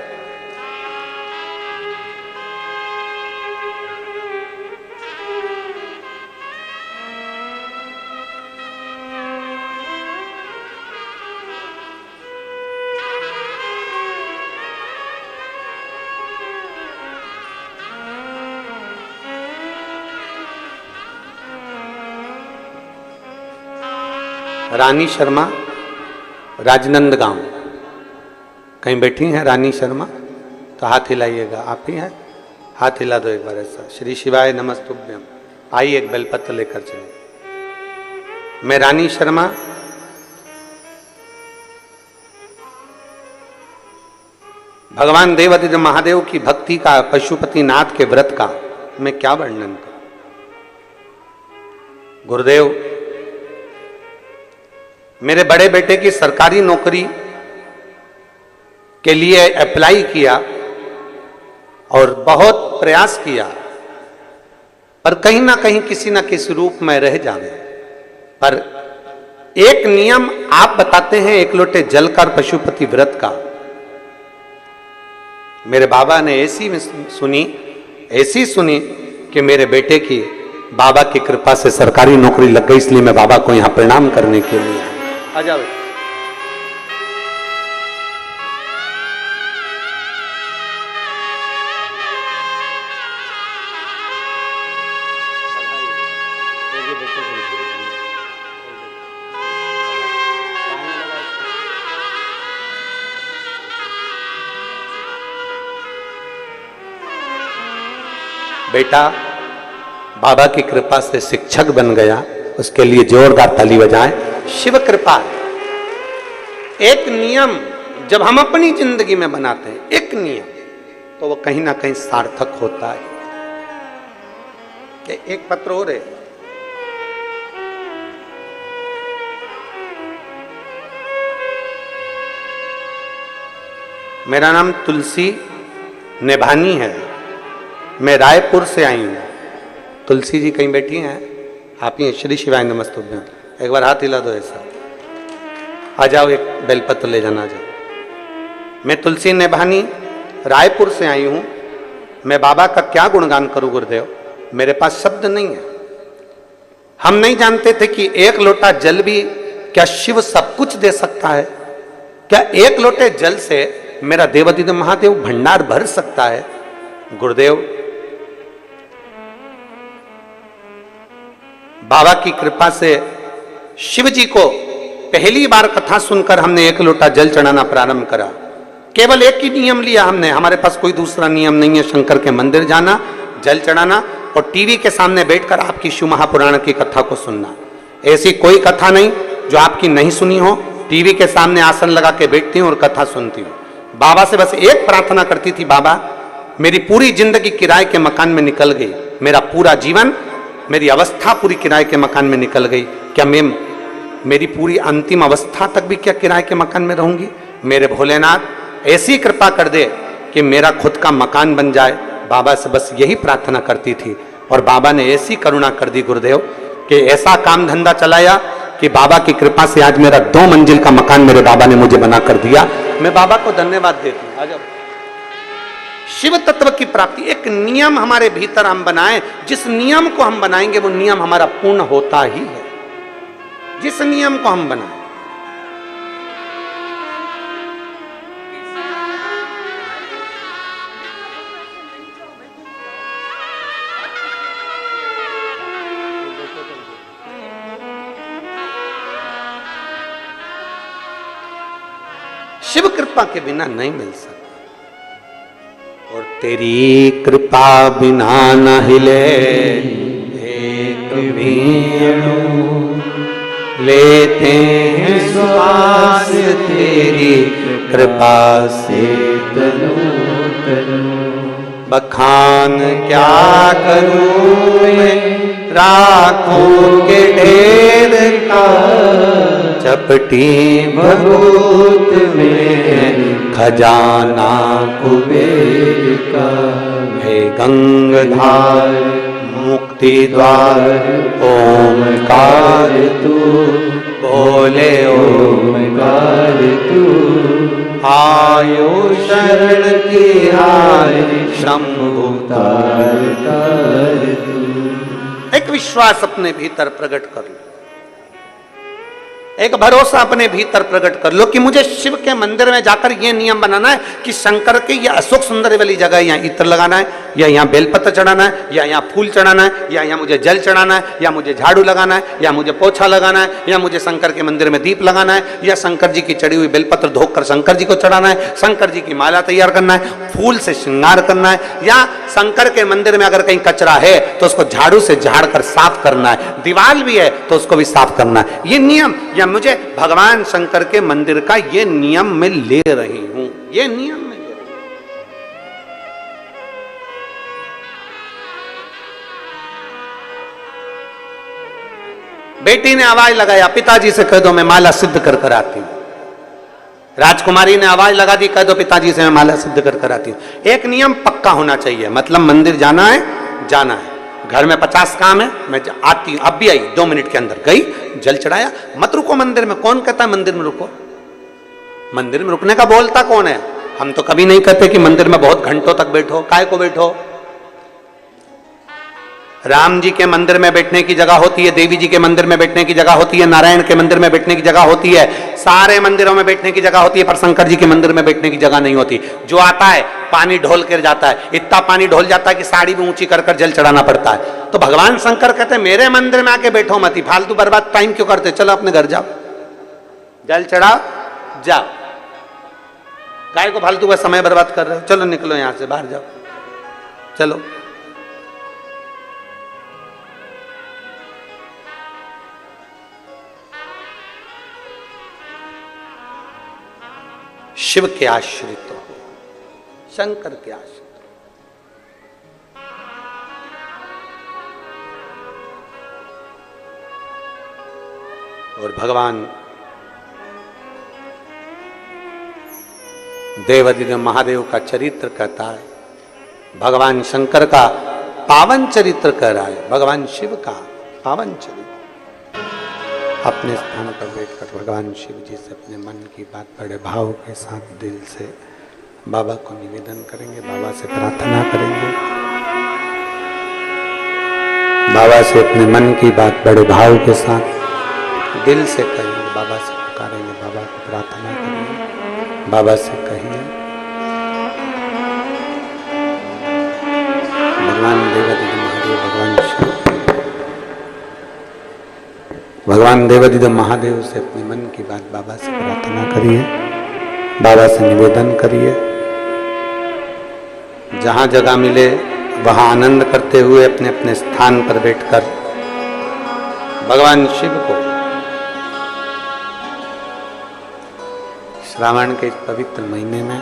रानी शर्मा, राजनंदगांव। कहीं बैठी हैं रानी शर्मा? तो हाथ हिलाइएगा। आप ही हैं? हाथ हिला दो एक बार ऐसा। श्री शिवाय नमस्तुभ्यम। आइए एक बेलपत्र लेकर चलिए। मैं रानी शर्मा भगवान देवादिदेव महादेव की भक्ति का, पशुपति नाथ के व्रत का मैं क्या वर्णन करूं। गुरुदेव, मेरे बड़े बेटे की सरकारी नौकरी के लिए अप्लाई किया और बहुत प्रयास किया, पर कहीं ना कहीं किसी ना किसी रूप में रह जावे। पर एक नियम आप बताते हैं एक लोटे जल का और पशुपति व्रत का। मेरे बाबा ने ऐसी सुनी कि मेरे बेटे की बाबा की कृपा से सरकारी नौकरी लग गई, इसलिए मैं बाबा को यहां प्रणाम करने के लिए आ जाओ। बेटा बाबा की कृपा से शिक्षक बन गया, उसके लिए जोरदार ताली बजाएं। शिव कृपा। एक नियम जब हम अपनी जिंदगी में बनाते हैं, एक नियम, तो वो कहीं ना कहीं सार्थक होता है। एक पत्र हो रहे, मेरा नाम तुलसी नेभानी है, मैं रायपुर से आई हूं। तुलसी जी कहीं बैठी हैं? आप ही श्री शिवाय नमस्तुभ्यं। एक बार हाथ हिला दो ऐसा। आ जाओ, एक बेलपत्र ले जाना। जाओ। मैं तुलसी नेभानी रायपुर से आई हूं। मैं बाबा का क्या गुणगान करूं गुरुदेव, मेरे पास शब्द नहीं है। हम नहीं जानते थे कि एक लोटा जल भी क्या शिव सब कुछ दे सकता है? क्या एक लोटे जल से मेरा देवाधिदेव महादेव भंडार भर सकता है? गुरुदेव बाबा की कृपा से शिव जी को पहली बार कथा सुनकर हमने एक लोटा जल चढ़ाना प्रारंभ करा। केवल एक ही नियम लिया हमने, हमारे पास कोई दूसरा नियम नहीं है। शंकर के मंदिर जाना, जल चढ़ाना और टीवी के सामने बैठकर आपकी शिव महापुराण की कथा को सुनना। ऐसी कोई कथा नहीं जो आपकी नहीं सुनी हो। टीवी के सामने आसन लगा के बैठती हूँ और कथा सुनती हूँ। बाबा से बस एक प्रार्थना करती थी, बाबा मेरी पूरी जिंदगी किराए के मकान में निकल गई, मेरा पूरा जीवन, मेरी अवस्था पूरी किराए के मकान में निकल गई, क्या मैं मेरी पूरी अंतिम अवस्था तक भी क्या किराए के मकान में रहूंगी? मेरे भोलेनाथ ऐसी कृपा कर दे कि मेरा खुद का मकान बन जाए। बाबा से बस यही प्रार्थना करती थी और बाबा ने ऐसी करुणा कर दी गुरुदेव कि ऐसा काम धंधा चलाया कि बाबा की कृपा से आज मेरा 2 मंजिल का मकान मेरे बाबा ने मुझे बना कर दिया। मैं बाबा को धन्यवाद देती हूँ। आ जाओ। शिव तत्व की प्राप्ति, एक नियम हमारे भीतर हम बनाएं, जिस नियम को हम बनाएंगे वो नियम हमारा पूर्ण होता ही है। जिस नियम को हम बनाएं, शिव कृपा के बिना नहीं मिल सकता। और तेरी कृपा बिना न हिले एक वीणु, लेते हैं श्वास तेरी कृपा से तनु तनु। बखान क्या करूं मैं राखों के ढेर का, चपटी भभूत में खजाना कुबेर का। हे गंगाधार मुक्ति द्वार ओमकार तू, बोले ओमकार तू। आयो शरण की आय शंभु तार तार तू। एक विश्वास अपने भीतर प्रकट कर लो, एक भरोसा अपने भीतर प्रकट कर लो कि मुझे शिव के मंदिर में जाकर यह नियम बनाना है कि शंकर की यह अशोक सुंदर वाली जगह यहाँ इत्र लगाना है, या यहाँ बेलपत्र चढ़ाना है, या यहाँ फूल चढ़ाना है, या यहाँ मुझे जल चढ़ाना है, या मुझे झाड़ू लगाना है, या मुझे पोछा लगाना है, या मुझे शंकर के मंदिर में दीप लगाना है, या शंकर जी की चढ़ी हुई बेलपत्र धोकर शंकर जी को चढ़ाना है, शंकर जी की माला तैयार करना है, फूल से श्रृंगार करना है, या शंकर के मंदिर में अगर कहीं कचरा है तो उसको झाड़ू से झाड़ कर साफ करना है, दीवार भी है तो उसको भी साफ करना है। ये नियम या मुझे भगवान शंकर के मंदिर का ये नियम मैं ले रही हूं, ये नियम मैं ले रही हूं। बेटी ने आवाज लगाया, पिताजी से कह दो मैं माला सिद्ध कर कर आती हूं। राजकुमारी ने आवाज लगा दी, कह दो पिताजी से मैं माला सिद्ध कर कर आती हूं। एक नियम पक्का होना चाहिए, मतलब मंदिर जाना है जाना है, घर में 50 काम है, मैं आती हूं, अब भी आई 2 मिनट के अंदर गई, जल चढ़ाया। मत रुको मंदिर में, कौन कहता है मंदिर में रुको? मंदिर में रुकने का बोलता कौन है? हम तो कभी नहीं कहते कि मंदिर में बहुत घंटों तक बैठो, काय को बैठो। राम जी के मंदिर में बैठने की जगह होती है, देवी जी के मंदिर में बैठने की जगह होती है, नारायण के मंदिर में बैठने की जगह होती है, सारे मंदिरों में बैठने की जगह होती है, पर शंकर जी के मंदिर में बैठने की जगह नहीं होती। जो आता है पानी ढोल कर जाता है, इतना पानी ढोल जाता है कि साड़ी भी ऊंची कर कर जल चढ़ाना पड़ता है। तो भगवान शंकर कहते हैं मेरे मंदिर में आके बैठो मत, फालतू बर्बाद टाइम क्यों करते, चलो अपने घर जाओ, जल चढ़ाओ जाओ, काय को फालतू का समय बर्बाद कर रहे हो, चलो निकलो यहां से बाहर जाओ, चलो। शिव के आश्रित हो, शंकर के आश्रित हो। और भगवान देवाधिदेव महादेव का चरित्र कहता है, भगवान शंकर का पावन चरित्र कह रहा है, भगवान शिव का पावन चरित्र। अपने स्थान पर बैठकर भगवान शिव जी से अपने मन की बात बड़े भाव के साथ दिल से बाबा को निवेदन करेंगे, बाबा से प्रार्थना करेंगे, बाबा से अपने मन की बात बड़े भाव के साथ दिल से करेंगे, बाबा से पुकारेंगे, बाबा को प्रार्थना करेंगे, बाबा से कहिए भगवान देवाधिदेव महादेव, भगवान शिव, भगवान देवाधिदेव महादेव से अपने मन की बात बाबा से प्रार्थना करिए, बाबा से निवेदन करिए। जहां जगह मिले वहां आनंद करते हुए अपने अपने स्थान पर बैठकर भगवान शिव को श्रावण के इस पवित्र महीने में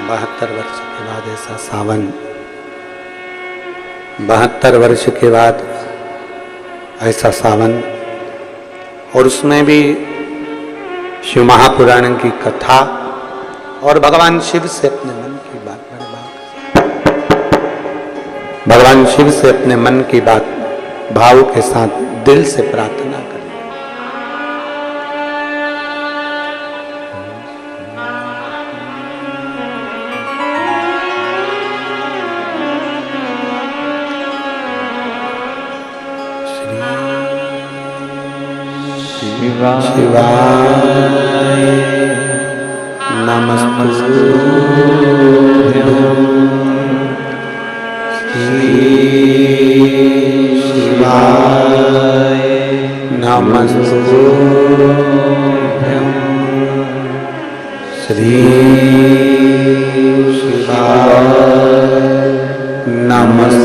72 वर्ष के बाद ऐसा सावन, 72 वर्ष के बाद ऐसा सावन, और उसमें भी शिव महापुराण की कथा और भगवान शिव से अपने मन की बात बड़े भगवान शिव से अपने मन की बात भाव के साथ दिल से प्रार्थना करें। शिवाय नमस्तुभ्यं शिवाय नमस्तुभ्यं श्री शिवाय नमस्तुभ्यं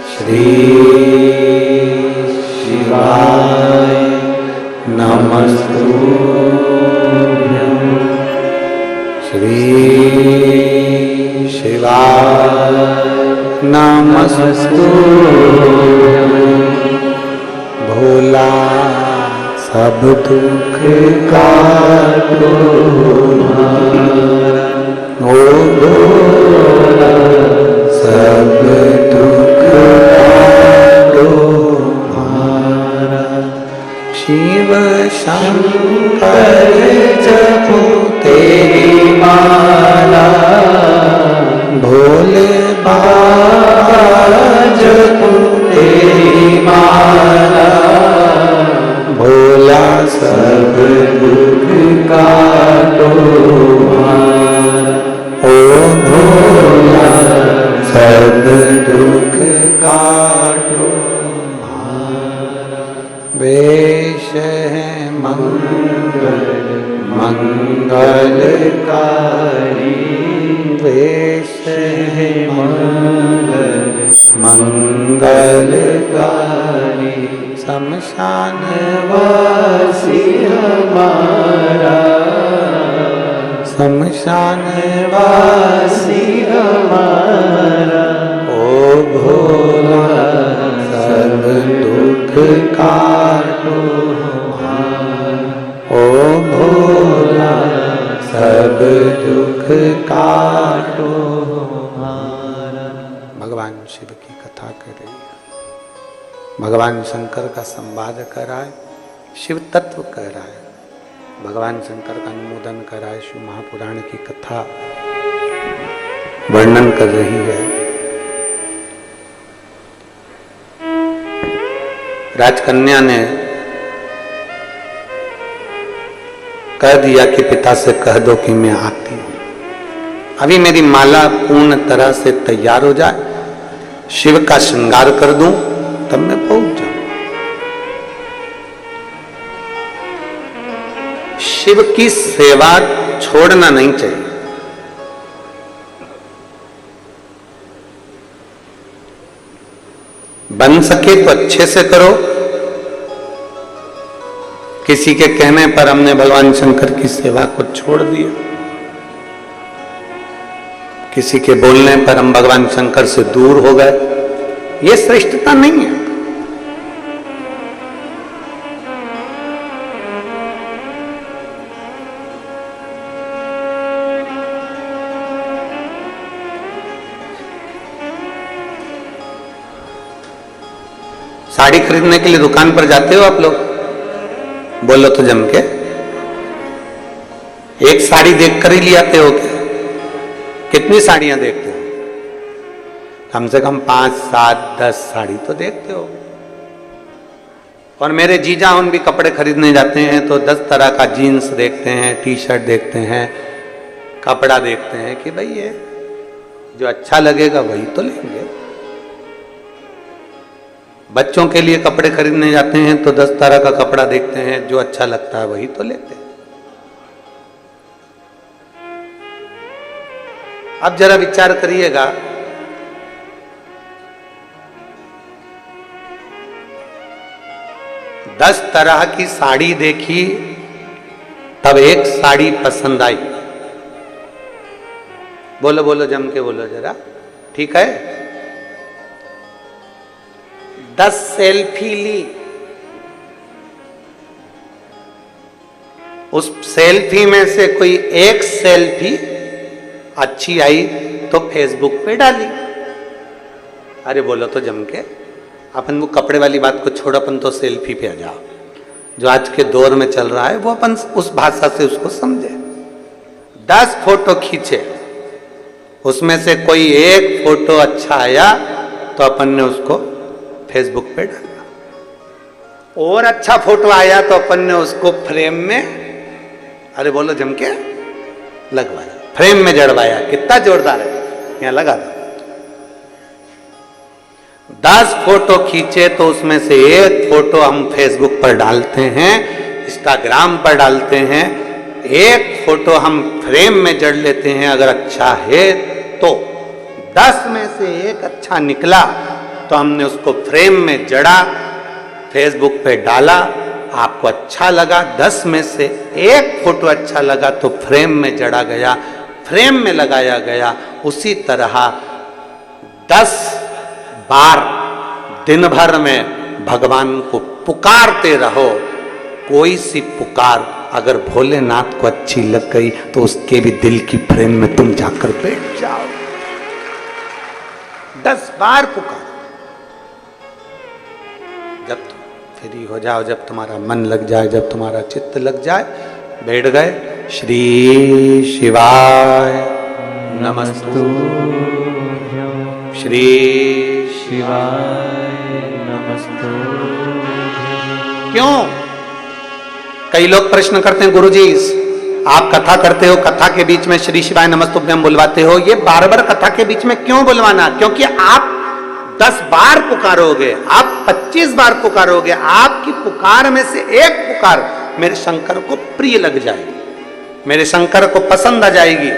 श्री शिवाय नमस्तुभ्यं श्री शिवाय नमस्तुभ्यं भोला सब दुख काटो ओ भोला सब दुख काटो शिव शंकर जपो तेरी माला भोले बाबा जपो तेरी माला भोला सब दुख काटो ओ भोला सब दुख काटो वेश है मंगलकारी वेश है मंगलकारी शमशान वासी हमारा शमशान वासी हमारा ओ भोला सब दुख काटो ओ भोला सब दुख का भगवान शिव की कथा कर रही है, भगवान शंकर का संवाद कर रहा है, शिव तत्व कर रहा है, भगवान शंकर का अनुमोदन कर रहा है, शिव महापुराण की कथा वर्णन कर रही है। राजकन्या ने कह दिया कि पिता से कह दो कि मैं आती हूं, अभी मेरी माला पूर्ण तरह से तैयार हो जाए, शिव का श्रृंगार कर दूं, तब मैं पहुंच जाऊं। शिव की सेवा छोड़ना नहीं चाहिए। बन सके तो अच्छे से करो। किसी के कहने पर हमने भगवान शंकर की सेवा को छोड़ दिया, किसी के बोलने पर हम भगवान शंकर से दूर हो गए, यह श्रेष्ठता नहीं है। साड़ी खरीदने के लिए दुकान पर जाते हो आप लोग? बोलो तो जम के। एक साड़ी देखकर ही ले आते हो क्या? कितनी साड़ियां देखते हो? कम से कम 5, 7, 10 साड़ी तो देखते हो। और मेरे जीजा उन भी कपड़े खरीदने जाते हैं तो 10 तरह का जीन्स देखते हैं, टी शर्ट देखते हैं, कपड़ा देखते हैं कि भाई ये जो अच्छा लगेगा वही तो लेंगे। बच्चों के लिए कपड़े खरीदने जाते हैं तो 10 तरह का कपड़ा देखते हैं, जो अच्छा लगता है वही तो लेते हैं। अब जरा विचार करिएगा, दस तरह की साड़ी देखी, तब एक साड़ी पसंद आई। बोलो बोलो जम के बोलो जरा, ठीक है? 10 सेल्फी ली, उस सेल्फी में से कोई एक सेल्फी अच्छी आई तो फेसबुक पे डाली। अरे बोलो तो जम के। अपन वो कपड़े वाली बात को छोड़, अपन तो सेल्फी पे आ जाओ। जो आज के दौर में चल रहा है वो अपन उस भाषा से उसको समझे। 10 फोटो खींचे, उसमें से कोई एक फोटो अच्छा आया तो अपन ने उसको फेसबुक पे डाला, और अच्छा फोटो आया तो अपन ने उसको फ्रेम में, अरे बोलो जम के, लगवाया, फ्रेम में जड़वाया। कितना जोरदार है, यहां लगा दो। 10 फोटो खींचे तो उसमें से एक फोटो हम फेसबुक पर डालते हैं, इंस्टाग्राम पर डालते हैं। एक फोटो हम फ्रेम में जड़ लेते हैं, अगर अच्छा है तो। 10 में से एक अच्छा निकला तो हमने उसको फ्रेम में जड़ा, फेसबुक पे डाला, आपको अच्छा लगा। 10 में से एक फोटो अच्छा लगा तो फ्रेम में जड़ा गया, फ्रेम में लगाया गया। उसी तरह 10 बार दिन भर में भगवान को पुकारते रहो। कोई सी पुकार अगर भोलेनाथ को अच्छी लग गई तो उसके भी दिल की फ्रेम में तुम जाकर बैठ जाओ। 10 बार पुकार, जब तुम फ्री हो जाओ, जब तुम्हारा मन लग जाए, जब तुम्हारा चित्त लग जाए, बैठ गए। श्री शिवाय नमस्तु, श्री शिवाय नमस्तु। क्यों? कई लोग प्रश्न करते हैं, गुरुजी आप कथा करते हो, कथा के बीच में श्री शिवाय नमस्तुभ्यम बुलवाते हो, ये बार बार कथा के बीच में क्यों बुलवाना? क्योंकि आप 10 बार पुकारोगे, आप 25 बार पुकारोगे, आपकी पुकार में से एक पुकार मेरे शंकर को प्रिय लग जाएगी, मेरे शंकर को पसंद आ जाएगी।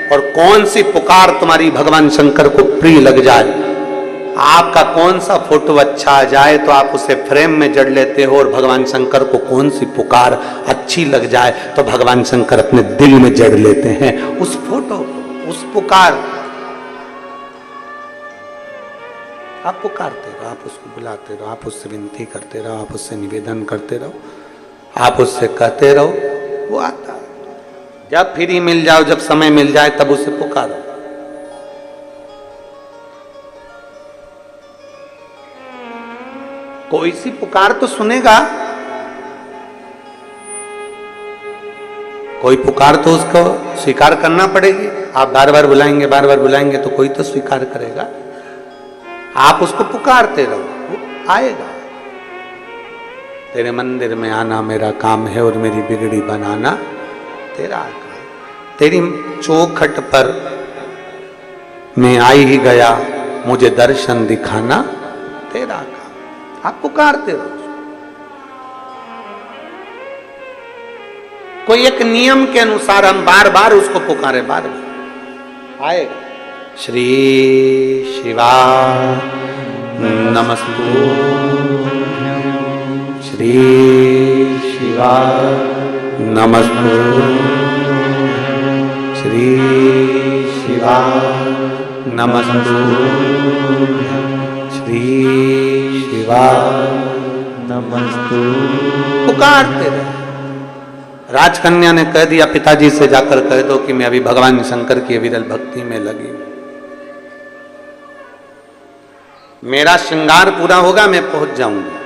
और कौन सी पुकार तुम्हारी भगवान शंकर को प्रिय लग जाए? आपका कौन सा फोटो अच्छा आ जाए तो आप उसे फ्रेम में जड़ लेते हो, और भगवान शंकर को कौन सी पुकार अच्छी लग जाए तो भगवान शंकर अपने दिल में जड़ लेते हैं उस फोटो, उस पुकार। आप पुकारते रहो, आप उसको बुलाते रहो, आप उससे विनती करते रहो, आप उससे निवेदन करते रहो, आप उससे कहते रहो, वो आता है। जब फ्री मिल जाओ, जब समय मिल जाए, तब उसे पुकारो। कोई सी पुकार तो सुनेगा, कोई पुकार तो उसको स्वीकार करना पड़ेगी। आप बार बार बुलाएंगे, बार बार बुलाएंगे तो कोई तो स्वीकार करेगा। आप उसको पुकारते रहो, वो आएगा। तेरे मंदिर में आना मेरा काम है और मेरी बिगड़ी बनाना तेरा काम। तेरी चौखट पर मैं आई ही गया, मुझे दर्शन दिखाना तेरा काम। आप पुकारते रहो। कोई एक नियम के अनुसार हम बार बार उसको पुकारे, बार बार आएगा। श्री शिवा नमस्तु, श्री शिवा नमस्तु, श्री शिवा नमस्तु, श्री शिवा नमस्तु। पुकारते रहे। राजकन्या ने कह दिया, पिताजी से जाकर कह दो कि मैं अभी भगवान शंकर की विरल भक्ति में लगी हूं। मेरा श्रृंगार पूरा होगा, मैं पहुंच जाऊंगी।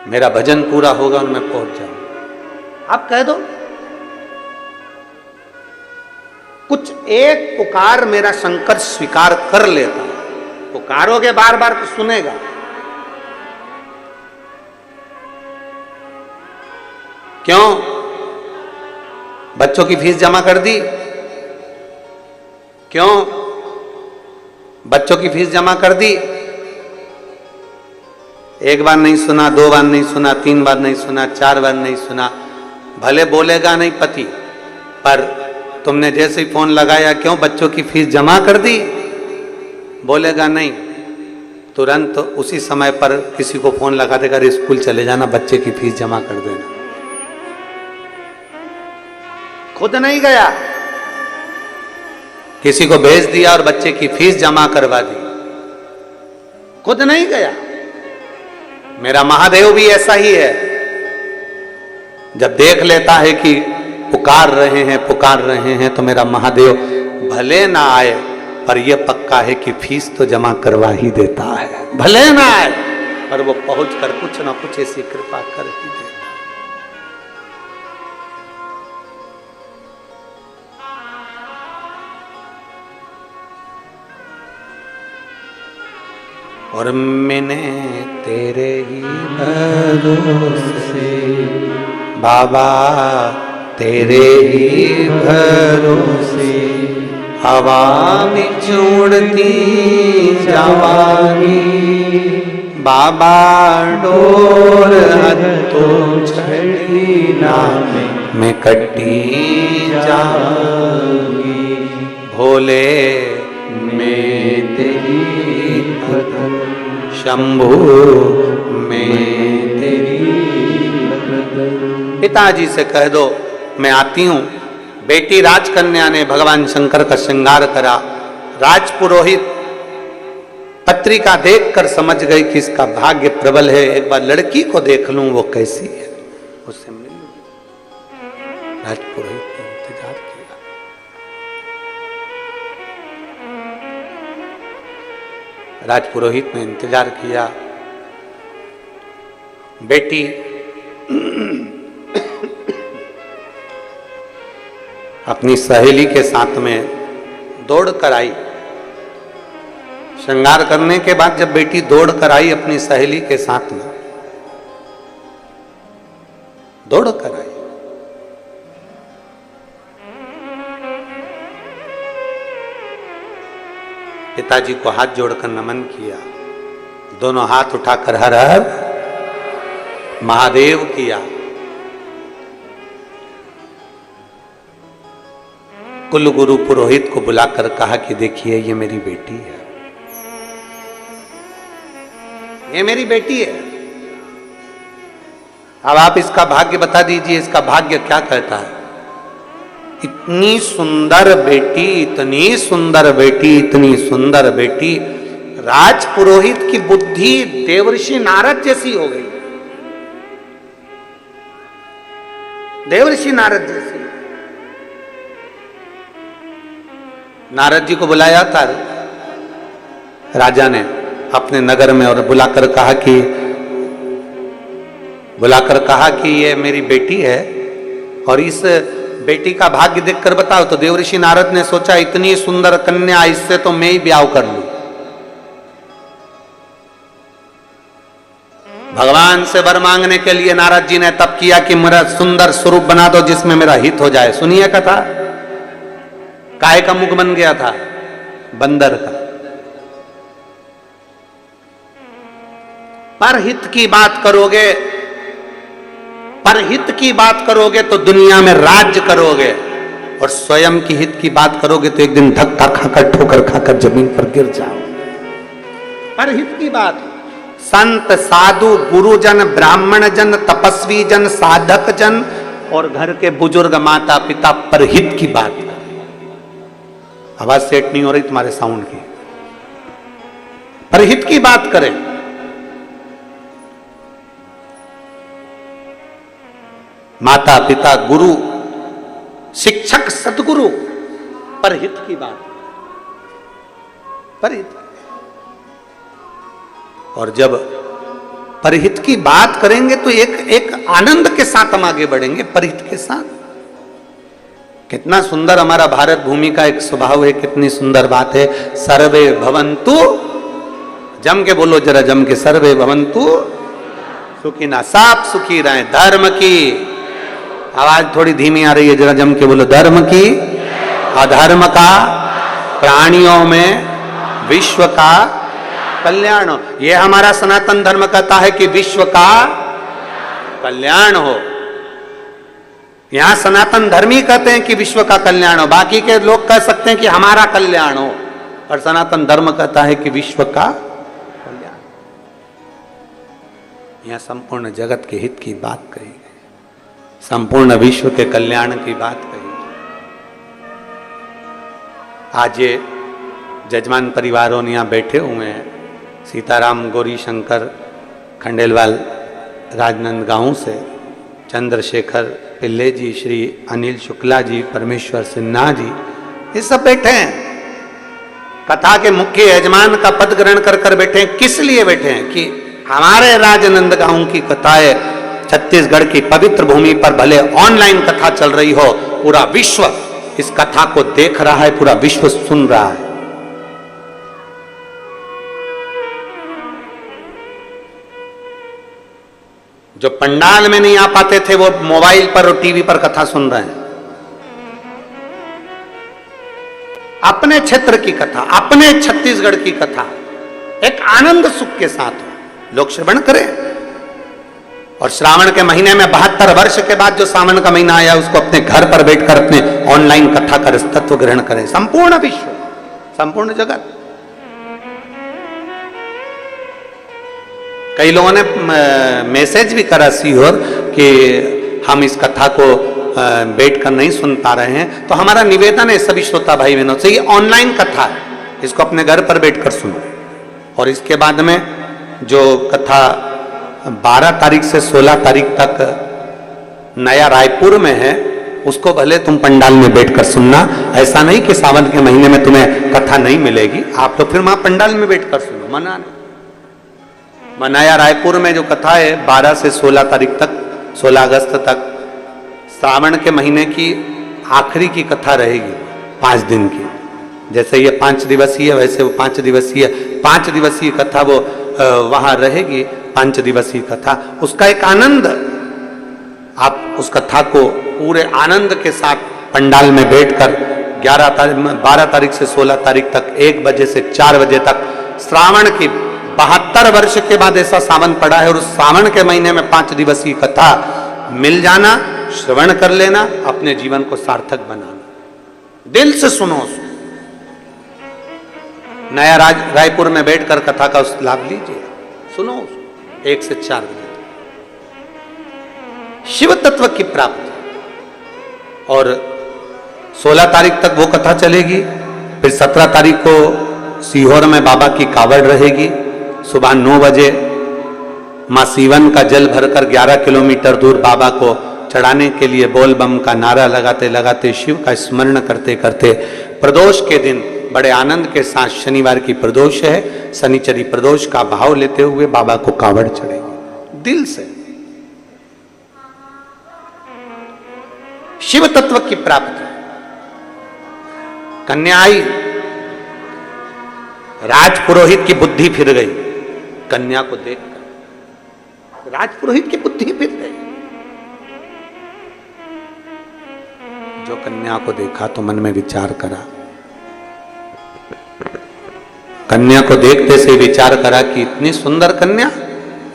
मेरा भजन पूरा होगा और मैं पहुंच जाऊंगा। आप कह दो। कुछ एक पुकार मेरा शंकर स्वीकार कर लेता। पुकारोगे बार बार तो सुनेगा। क्यों? बच्चों की फीस जमा कर दी? क्यों? बच्चों की फीस जमा कर दी? एक बार नहीं सुना, दो बार नहीं सुना, तीन बार नहीं सुना, चार बार नहीं सुना, भले बोलेगा नहीं पति, पर तुमने जैसे ही फोन लगाया, क्यों बच्चों की फीस जमा कर दी, बोलेगा नहीं। तुरंत उसी समय पर किसी को फोन लगा देगा, स्कूल चले जाना, बच्चे की फीस जमा कर देना। खुद नहीं गया, किसी को भेज दिया और बच्चे की फीस जमा करवा दी। खुद नहीं गया। मेरा महादेव भी ऐसा ही है। जब देख लेता है कि पुकार रहे हैं तो मेरा महादेव भले ना आए, पर यह पक्का है कि फीस तो जमा करवा ही देता है। भले ना आए, पर वो पहुंचकर कुछ ना कुछ ऐसी कृपा कर ही देता। और मैंने तेरे ही भरोसे बाबा, तेरे ही भरोसे हवा में उड़ती जवानी बाबा, डोर हथों छड़ी ना मैं कटी जाऊंगी। भोले मैं तेरी भक्त, शंभू मैं तेरी भक्त। पिताजी से कह दो मैं आती हूं। बेटी राजकन्या ने भगवान शंकर का श्रृंगार करा। राजपुरोहित पत्रिका देखकर समझ गई कि इसका भाग्य प्रबल है, एक बार लड़की को देख लूं वो कैसी है, उससे मिल लूं। राजपुरोहित ने इंतजार किया। राजपुरोहित ने इंतजार किया। बेटी अपनी सहेली के साथ में दौड़ कर आई। श्रृंगार करने के बाद जब बेटी दौड़ कर आई अपनी सहेली के साथ में, दौड़ कर आई, पिताजी को हाथ जोड़कर नमन किया, दोनों हाथ उठाकर हर हर महादेव किया। कुल गुरु पुरोहित को बुलाकर कहा कि देखिए ये मेरी बेटी है, ये मेरी बेटी है। अब आप इसका भाग्य बता दीजिए, इसका भाग्य क्या कहता है। इतनी सुंदर बेटी, इतनी सुंदर बेटी, इतनी सुंदर बेटी, राजपुरोहित की बुद्धि देवर्षि नारद जैसी हो गई। देवर्षि नारद जैसी। नारद जी को बुलाया था, राजा ने अपने नगर में और बुलाकर कहा कि ये मेरी बेटी है और इस बेटी का भाग्य देखकर बताओ। तो देवऋषि नारद ने सोचा इतनी सुंदर कन्या, इससे तो मैं ही ब्याह कर लूं। भगवान से वर मांगने के लिए नारद जी ने तप किया कि मेरा सुंदर स्वरूप बना दो जिसमें मेरा हित हो जाए। सुनिए कथा। काहे का मुख बन गया था? बंदर का। परहित की बात करोगे तो दुनिया में राज्य करोगे, और स्वयं की हित की बात करोगे तो एक दिन धक्का खाकर, ठोकर खाकर जमीन पर गिर जाओ। परहित की बात, संत साधु गुरुजन ब्राह्मण जन तपस्वी जन साधक जन और घर के बुजुर्ग माता पिता परहित की बात करें। आवाज सेट नहीं हो रही तुम्हारे साउंड की। परहित की बात करें। माता पिता गुरु शिक्षक सदगुरु, परहित की बात, परहित। और जब परहित की बात करेंगे तो एक आनंद के साथ हम आगे बढ़ेंगे, परहित के साथ। कितना सुंदर हमारा भारत भूमि का एक स्वभाव है, कितनी सुंदर बात है। सर्वे भवन्तु, जम के बोलो जरा, जम के, सर्वे भवन्तु सुखिना, सब सुखी रहे। धर्म की आवाज थोड़ी धीमी आ रही है, जरा जम के बोलो। धर्म की, अधर्म का, प्राणियों में विश्व का कल्याण हो। यह हमारा सनातन धर्म कहता है कि विश्व का कल्याण हो। यहां सनातन धर्मी कहते हैं कि विश्व का कल्याण हो, बाकी के लोग कह सकते हैं कि हमारा कल्याण हो, और सनातन धर्म कहता है कि विश्व का कल्याण। यहां संपूर्ण जगत के हित की बात कही गई, संपूर्ण विश्व के कल्याण की बात कही गई। आज ये जजमान परिवारों यहाँ बैठे हुए हैं, सीताराम गौरी शंकर खंडेलवाल राजनांदगांव से, चंद्रशेखर पिल्ले जी, श्री अनिल शुक्ला जी, परमेश्वर सिन्हा जी, ये सब बैठे हैं। कथा के मुख्य यजमान का पद ग्रहण कर कर बैठे हैं। किस लिए बैठे हैं? कि हमारे राजनांदगांव की कथाएं छत्तीसगढ़ की पवित्र भूमि पर भले ऑनलाइन कथा चल रही हो, पूरा विश्व इस कथा को देख रहा है, पूरा विश्व सुन रहा है। जो पंडाल में नहीं आ पाते थे वो मोबाइल पर और टीवी पर कथा सुन रहे हैं। अपने क्षेत्र की कथा, अपने छत्तीसगढ़ की कथा एक आनंद सुख के साथ हो, लोग श्रवण करें। और श्रावण के महीने में 72 वर्ष के बाद जो सावन का महीना आया, उसको अपने घर पर बैठकर अपने ऑनलाइन कथा कर तत्व ग्रहण करें। संपूर्ण विश्व, संपूर्ण जगत। कई लोगों ने मैसेज भी करा सीहोर कि हम इस कथा को बैठ कर नहीं सुन पा रहे हैं। तो हमारा निवेदन है सभी श्रोता भाई बहनों से, ये ऑनलाइन कथा है, इसको अपने घर पर बैठकर सुनो। और इसके बाद में जो कथा 12 तारीख से 16 तारीख तक नया रायपुर में है, उसको भले तुम पंडाल में बैठकर सुनना। ऐसा नहीं कि सावन के महीने में तुम्हें कथा नहीं मिलेगी, आप तो फिर वहां पंडाल में बैठकर सुनो, मना नहीं। नया रायपुर में जो कथा है 12 से 16 तारीख तक, 16 अगस्त तक, श्रावण के महीने की आखिरी की कथा रहेगी, 5 दिन की। जैसे ये 5 दिवसीय, वैसे वो 5 दिवसीय कथा वो वहां रहेगी। 5 दिवसीय कथा, उसका एक आनंद, आप उस कथा को पूरे आनंद के साथ पंडाल में बैठकर 12 तारीख से 16 तारीख तक 1 बजे से 4 बजे तक, श्रावण की 72 वर्ष के बाद ऐसा सावन पड़ा है, और उस सावन के महीने में 5 दिवसीय कथा मिल जाना, श्रवण कर लेना, अपने जीवन को सार्थक बनाना। दिल से सुनो उसको। नया रायपुर में बैठकर कथा का लाभ लीजिए, सुनो उसको 1 से 4 बजे। शिव तत्व की प्राप्ति। और 16 तारीख तक वो कथा चलेगी। फिर 17 तारीख को सीहोर में बाबा की कावड़ रहेगी। सुबह 9 बजे मां सीवन का जल भरकर 11 किलोमीटर दूर बाबा को चढ़ाने के लिए बोल बम का नारा लगाते लगाते, शिव का स्मरण करते करते प्रदोष के दिन बड़े आनंद के साथ शनिवार की प्रदोष है, शनिचरी प्रदोष का भाव लेते हुए बाबा को कावड़ चढ़ेंगे दिल से। शिव तत्व की प्राप्ति। कन्या आई, राजपुरोहित की बुद्धि फिर गई कन्या को देखकर, राजपुरोहित की बुद्धि फिर गई। जो कन्या को देखा तो मन में विचार करा, कन्या को देखते से विचार करा कि इतनी सुंदर कन्या,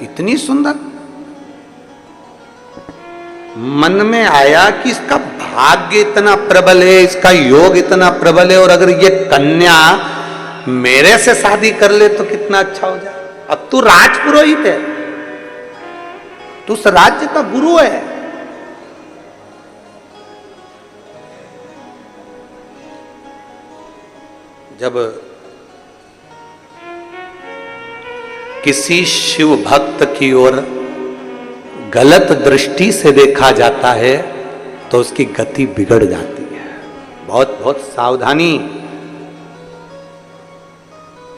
इतनी सुंदर। मन में आया कि इसका भाग्य इतना प्रबल है, इसका योग इतना प्रबल है, और अगर ये कन्या मेरे से शादी कर ले तो कितना अच्छा हो जाए। अब तू राजपुरोहित है, तू उस राज्य का गुरु है, जब किसी शिव भक्त की ओर गलत दृष्टि से देखा जाता है तो उसकी गति बिगड़ जाती है। बहुत बहुत सावधानी।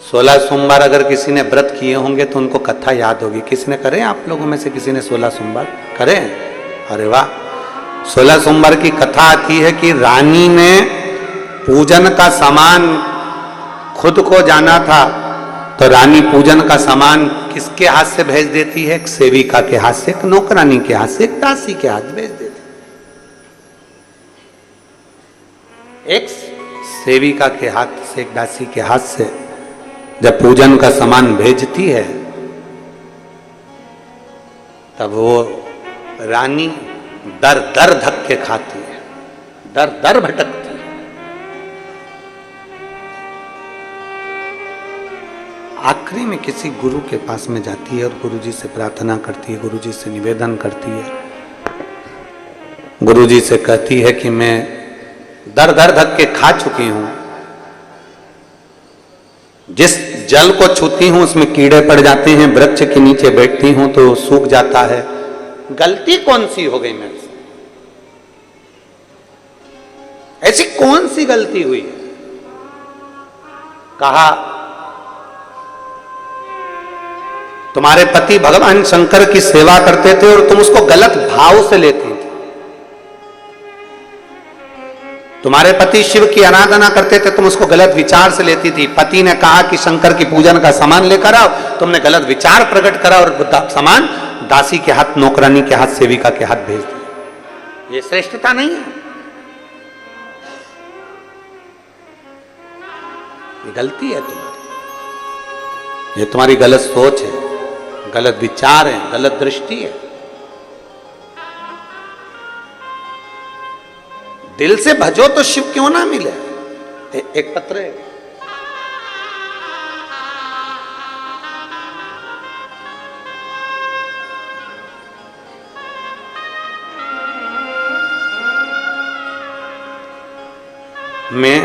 16 सोमवार अगर किसी ने व्रत किए होंगे तो उनको कथा याद होगी। किसी ने करें, आप लोगों में से किसी ने 16 सोमवार करें? अरे वाह। 16 सोमवार की कथा आती है कि रानी ने पूजन का सामान खुद को जाना था तो रानी पूजन का सामान किसके हाथ से भेज देती है? एक सेविका के हाथ से, एक नौकरानी के हाथ से, एक दासी के हाथ भेज देती है। एक सेविका के हाथ से, एक दासी के हाथ से जब पूजन का सामान भेजती है तब वो रानी दर दर धक्के खाती है, दर दर भटकती है। आखिरी में किसी गुरु के पास में जाती है और गुरुजी से प्रार्थना करती है, गुरुजी से निवेदन करती है, गुरुजी से कहती है कि मैं दर दर धक्के खा चुकी हूं, जिस जल को छूती हूं उसमें कीड़े पड़ जाते हैं, वृक्ष के नीचे बैठती हूं तो सूख जाता है, गलती कौन सी हो गई मेरे से? ऐसी कौन सी गलती हुई है? कहा तुम्हारे पति भगवान शंकर की सेवा करते थे और तुम उसको गलत भाव से लेती थी। तुम्हारे पति शिव की आराधना करते थे, तुम उसको गलत विचार से लेती थी। पति ने कहा कि शंकर की पूजन का सामान लेकर आओ, तुमने गलत विचार प्रकट करा और सामान दासी के हाथ, नौकरानी के हाथ, सेविका के हाथ भेज दिया। ये श्रेष्ठता नहीं है, ये गलती है तुम्हारी, ये तुम्हारी गलत सोच है, गलत विचार है, गलत दृष्टि है। दिल से भजो तो शिव क्यों ना मिले। एक पत्र है, मैं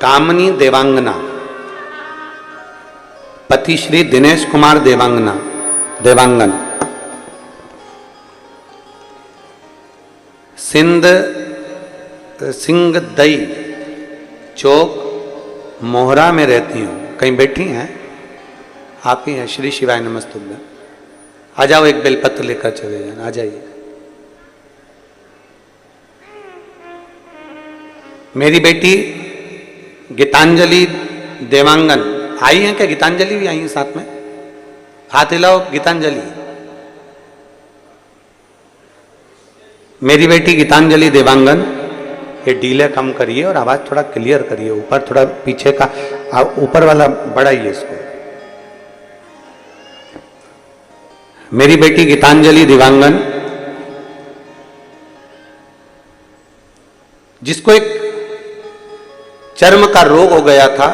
दामिनी देवांगना, पति श्री दिनेश कुमार देवांगन, सिंह दई चौक मोहरा में रहती हूँ। कहीं बैठी हैं? आप ही हैं? श्री शिवाय नमस्तुभ्यं। आ जाओ, एक बेलपत्र लेकर चले जाना, आ जाइए। मेरी बेटी गीतांजलि देवांगन आई है क्या? गीतांजलि भी आई है साथ में? हाथ हिलाओ गीतांजलि। मेरी बेटी गीतांजलि देवांगन, ये डीले कम करिए और आवाज थोड़ा क्लियर करिए, ऊपर थोड़ा पीछे का, ऊपर वाला बढ़ाइए इसको। मेरी बेटी गीतांजलि देवांगन, जिसको एक चर्म का रोग हो गया था,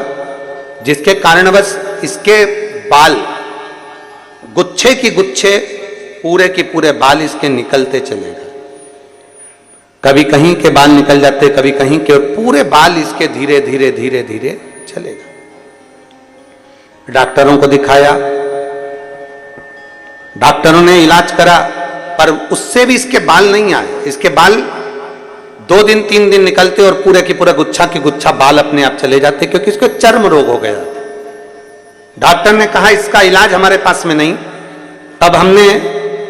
जिसके कारणवश इसके बाल गुच्छे की गुच्छे, पूरे के पूरे बाल इसके निकलते चले गए। कभी कहीं के बाल निकल जाते, कभी कहीं के, और पूरे बाल इसके धीरे धीरे धीरे धीरे चले गए। डॉक्टरों को दिखाया, डॉक्टरों ने इलाज करा, पर उससे भी इसके बाल नहीं आए। इसके बाल 2 दिन 3 दिन निकलते और पूरे की पूरा गुच्छा की गुच्छा बाल अपने आप चले जाते, क्योंकि इसको चर्म रोग हो गया। डॉक्टर ने कहा इसका इलाज हमारे पास में नहीं। तब हमने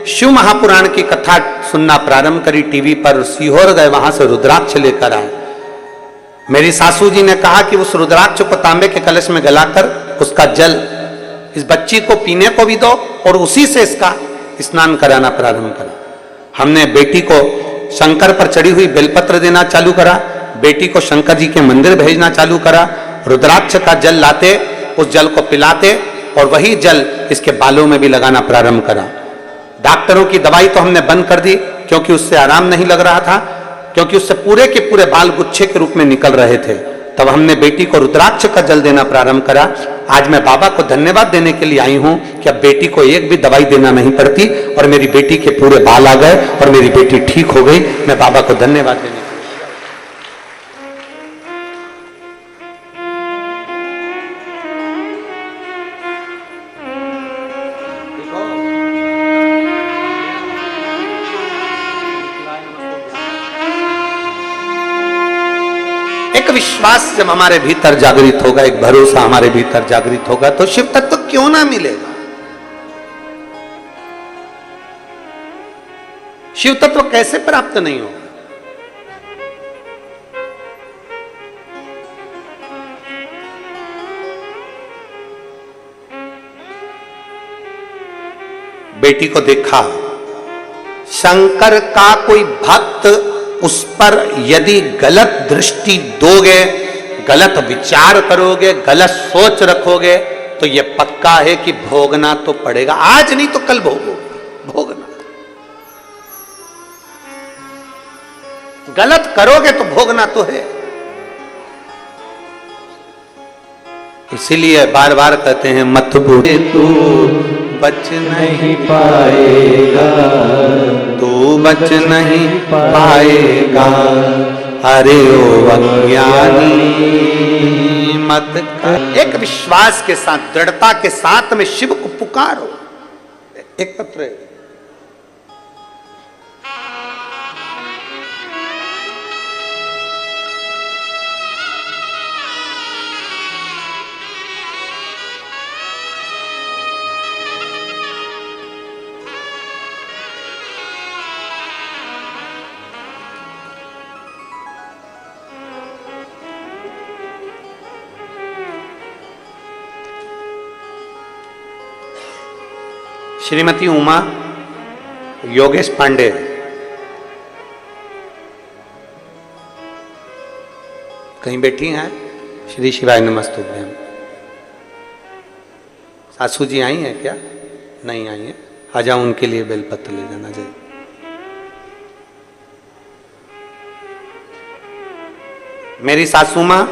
शिव महापुराण की कथा सुनना प्रारंभ करी टीवी पर। सीहोर गए, वहां से रुद्राक्ष लेकर आए। मेरी सासू जी ने कहा कि उस रुद्राक्ष को तांबे के कलश में गलाकर उसका जल इस बच्ची को पीने को भी दो और उसी से इसका स्नान कराना प्रारंभ करा। हमने बेटी को शंकर पर चढ़ी हुई बेलपत्र देना चालू करा, बेटी को शंकर जी के मंदिर भेजना चालू करा, रुद्राक्ष का जल लाते, उस जल को पिलाते और वही जल इसके बालों में भी लगाना प्रारंभ करा। डॉक्टरों की दवाई तो हमने बंद कर दी, क्योंकि उससे आराम नहीं लग रहा था, क्योंकि उससे पूरे के पूरे बाल गुच्छे के रूप में निकल रहे थे। तब हमने बेटी को रुद्राक्ष का जल देना प्रारंभ करा। आज मैं बाबा को धन्यवाद देने के लिए आई हूं कि अब बेटी को एक भी दवाई देना नहीं पड़ती और मेरी बेटी के पूरे बाल आ गए और मेरी बेटी ठीक हो गई। मैं बाबा को धन्यवाद देने के लिए। एक विश्वास जब हमारे भीतर जागृत होगा, एक भरोसा हमारे भीतर जागृत होगा, तो शिव तत्व क्यों ना मिलेगा। शिव तत्व कैसे प्राप्त नहीं होगा। बेटी को देखा, शंकर का कोई भक्त उस पर यदि गलत दृष्टि दोगे, गलत विचार करोगे, गलत सोच रखोगे, तो यह पक्का है कि भोगना तो पड़ेगा। आज नहीं तो कल भोगना। गलत करोगे तो भोगना तो है। इसीलिए बार बार कहते हैं मत बूढ़े तू बच नहीं पाएगा, तू बच नहीं पाएगा, अरे ओ अज्ञानी मत कर। एक विश्वास के साथ, दृढ़ता के साथ में शिव को पुकारो। एक पत्र है, श्रीमती उमा योगेश पांडे, कहीं बैठी हैं? श्री शिवाय नमस्तुभ्यम। सासू जी आई हैं क्या? नहीं आई हैं। आ जाओ, उनके लिए बेलपत्र ले जाना चाहिए। मेरी सासू मां,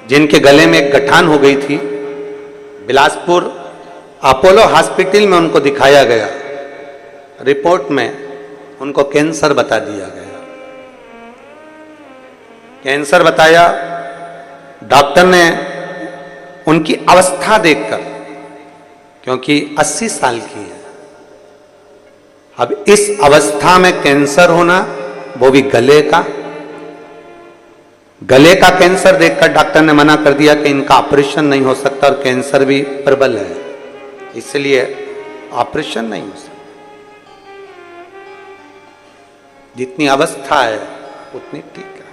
जिनके गले में एक गठान हो गई थी, बिलासपुर अपोलो हॉस्पिटल में उनको दिखाया गया। रिपोर्ट में उनको कैंसर बता दिया गया। कैंसर बताया। डॉक्टर ने उनकी अवस्था देखकर, क्योंकि 80 साल की है, अब इस अवस्था में कैंसर होना, वो भी गले का कैंसर देखकर डॉक्टर ने मना कर दिया कि इनका ऑपरेशन नहीं हो सकता और कैंसर भी प्रबल है, इसलिए ऑपरेशन नहीं हो सकता। जितनी अवस्था है उतनी ठीक है,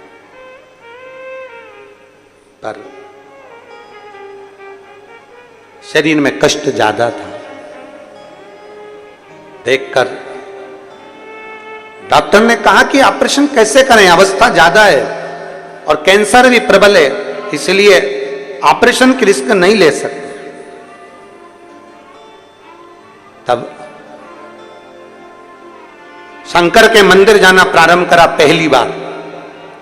पर शरीर में कष्ट ज्यादा था। देखकर डॉक्टर ने कहा कि ऑपरेशन कैसे करें, अवस्था ज्यादा है और कैंसर भी प्रबल है, इसलिए ऑपरेशन की रिस्क नहीं ले सकते। तब शंकर के मंदिर जाना प्रारंभ करा पहली बार,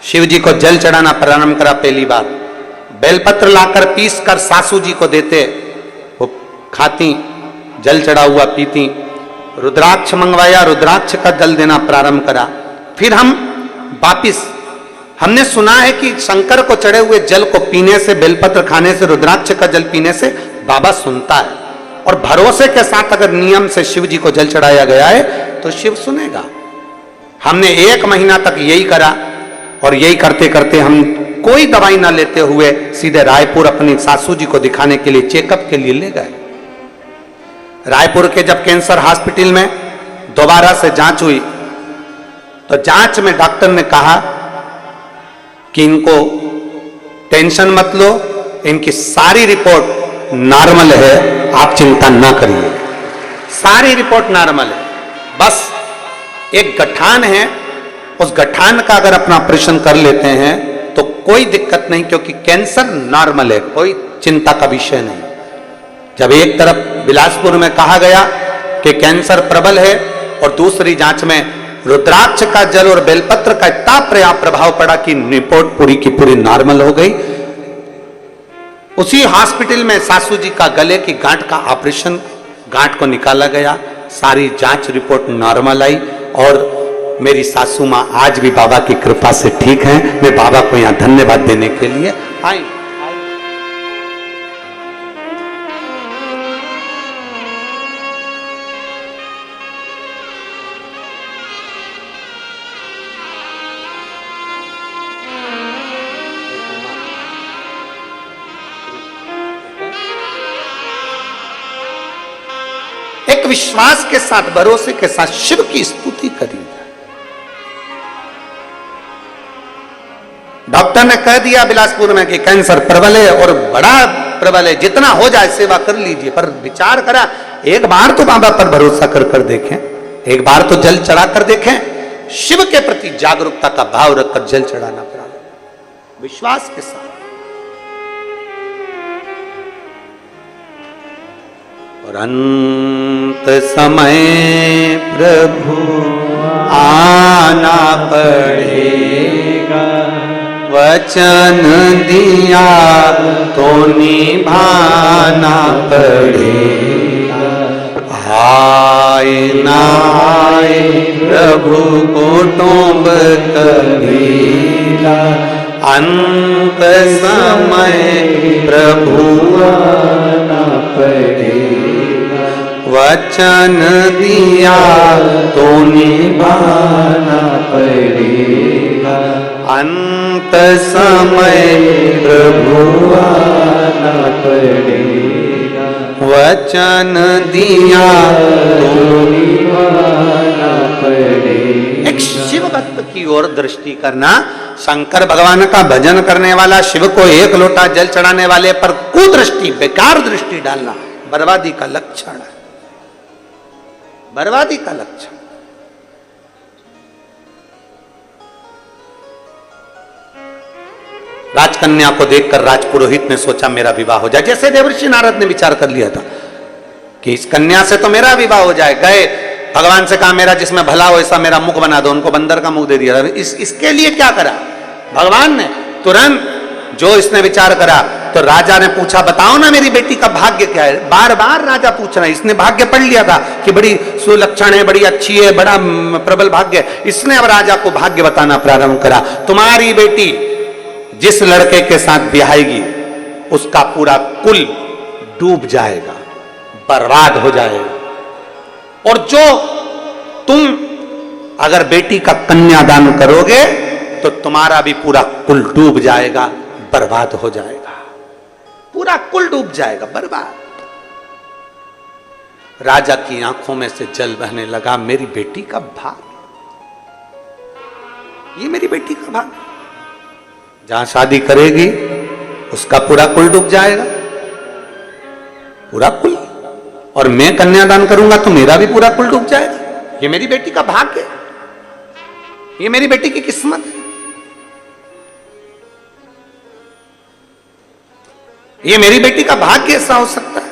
शिव जी को जल चढ़ाना प्रारंभ करा पहली बार। बेलपत्र लाकर पीस कर सासू जी को देते, वो खाती, जल चढ़ा हुआ पीती। रुद्राक्ष मंगवाया, रुद्राक्ष का जल देना प्रारंभ करा। फिर हम वापिस, हमने सुना है कि शंकर को चढ़े हुए जल को पीने से, बेलपत्र खाने से, रुद्राक्ष का जल पीने से बाबा सुनता है, और भरोसे के साथ अगर नियम से शिव जी को जल चढ़ाया गया है तो शिव सुनेगा। हमने 1 महीना तक यही करा और यही करते करते हम कोई दवाई ना लेते हुए सीधे रायपुर अपनी सासू जी को दिखाने के लिए चेकअप के लिए ले गए। रायपुर के जब कैंसर हॉस्पिटल में दोबारा से जांच हुई तो जांच में डॉक्टर ने कहा कि इनको टेंशन मत लो, इनकी सारी रिपोर्ट नॉर्मल है, आप चिंता ना करिए, सारी रिपोर्ट नॉर्मल है, बस एक गठान है, उस गठान का अगर अपना ऑपरेशन कर लेते हैं तो कोई दिक्कत नहीं, क्योंकि कैंसर नॉर्मल है, कोई चिंता का विषय नहीं। जब एक तरफ बिलासपुर में कहा गया कि कैंसर प्रबल है और दूसरी जांच में रुद्राक्ष का जल और बेलपत्र का इतना प्रभाव पड़ा कि रिपोर्ट पूरी की पूरी नॉर्मल हो गई। उसी हॉस्पिटल में सासू जी का गले की गांठ का ऑपरेशन, गांठ को निकाला गया, सारी जांच रिपोर्ट नॉर्मल आई और मेरी सासू मां आज भी बाबा की कृपा से ठीक हैं। मैं बाबा को यहां धन्यवाद देने के लिए आई। एक विश्वास के साथ, भरोसे के साथ शिव की स्तुति करिए। डॉक्टर ने कह दिया बिलासपुर में कि कैंसर प्रबल है और बड़ा प्रबल है, जितना हो जाए सेवा कर लीजिए, पर विचार करा एक बार तो बाबा पर भरोसा कर कर देखें, एक बार तो जल चढ़ा कर देखें। शिव के प्रति जागरूकता का भाव रखकर जल चढ़ाना पड़ा, विश्वास के साथ। और अंत समय प्रभु आना पड़ेगा, वचन दिया तो निभाना पड़ेगा। आए ना आए प्रभु कुटुंब कबीरा, अंत समय प्रभु आना पड़ेगा, वचन दिया तो निभाना पड़ेगा। अंत समय प्रभु आना पड़ेगा, वचन दिया तो निभाना पड़ेगा। एक शिव भक्त की ओर दृष्टि करना, शंकर भगवान का भजन करने वाला, शिव को 1 लोटा जल चढ़ाने वाले पर कुदृष्टि, बेकार दृष्टि डालना बर्बादी का लक्षण है, बर्बादी का लक्षण। राजकन्या को देखकर राजपुरोहित ने सोचा मेरा विवाह हो जाए, जैसे देवर्षि नारद ने विचार कर लिया था कि इस कन्या से तो मेरा विवाह हो जाए। गए भगवान से कहा मेरा जिसमें भला हो ऐसा मेरा मुख बना दो, उनको बंदर का मुख दे दिया। इसके लिए क्या करा भगवान ने? तुरंत जो इसने विचार करा तो राजा ने पूछा बताओ ना मेरी बेटी का भाग्य क्या है। बार बार राजा पूछ रहा है, इसने भाग्य पढ़ लिया था कि बड़ी सुलक्षण है, बड़ी अच्छी है, बड़ा प्रबल भाग्य है। इसने अब राजा को भाग्य बताना प्रारंभ करा। तुम्हारी बेटी जिस लड़के के साथ ब्याहेगी उसका पूरा कुल डूब जाएगा, बर्बाद हो जाएगा, और जो तुम अगर बेटी का कन्यादान करोगे तो तुम्हारा भी पूरा कुल डूब जाएगा, बर्बाद हो जाएगा, पूरा कुल डूब जाएगा, बर्बाद। राजा की आंखों में से जल बहने लगा। मेरी बेटी का भाग, ये मेरी बेटी का भाग, जहां शादी करेगी उसका पूरा कुल डूब जाएगा, पूरा कुल, और मैं कन्यादान करूंगा तो मेरा भी पूरा कुल डूब जाएगा। ये मेरी बेटी का भाग्य है, ये मेरी बेटी की किस्मत है, ये मेरी बेटी का भाग्य ऐसा हो सकता है।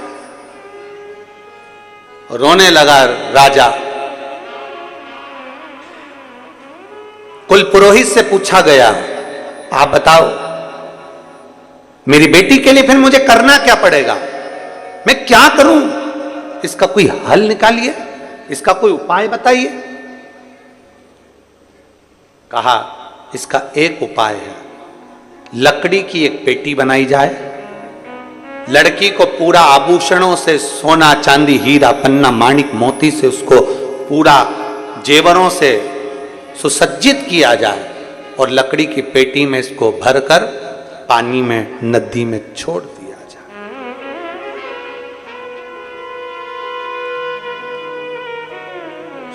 रोने लगा राजा। कुल पुरोहित से पूछा गया आप बताओ मेरी बेटी के लिए फिर मुझे करना क्या पड़ेगा, मैं क्या करूं, इसका कोई हल निकालिए, इसका कोई उपाय बताइए। कहा इसका एक उपाय है, लकड़ी की एक पेटी बनाई जाए, लड़की को पूरा आभूषणों से, सोना चांदी हीरा पन्ना माणिक मोती से उसको पूरा जेवरों से सुसज्जित किया जाए और लकड़ी की पेटी में इसको भरकर पानी में, नदी में छोड़ दिया जाए।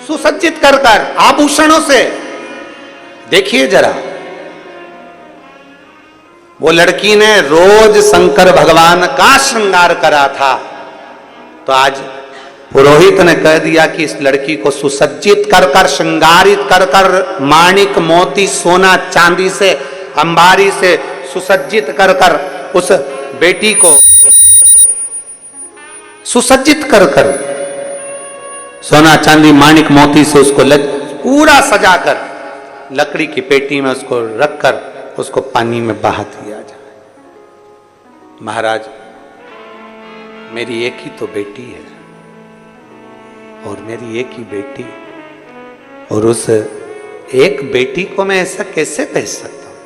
सुसज्जित कर कर आभूषणों से। देखिए जरा, वो लड़की ने रोज शंकर भगवान का श्रृंगार करा था, तो आज पुरोहित ने कह दिया कि इस लड़की को सुसज्जित कर कर, श्रृंगारित कर कर, माणिक मोती सोना चांदी से, अंबारी से सुसज्जित कर कर उस बेटी को सुसज्जित कर कर, सोना चांदी माणिक मोती से उसको पूरा सजाकर लकड़ी की पेटी में उसको रखकर उसको पानी में बहा दिया जाए। महाराज, मेरी एक ही तो बेटी है और मेरी एक ही बेटी, और उस एक बेटी को मैं ऐसा कैसे कह सकता हूं?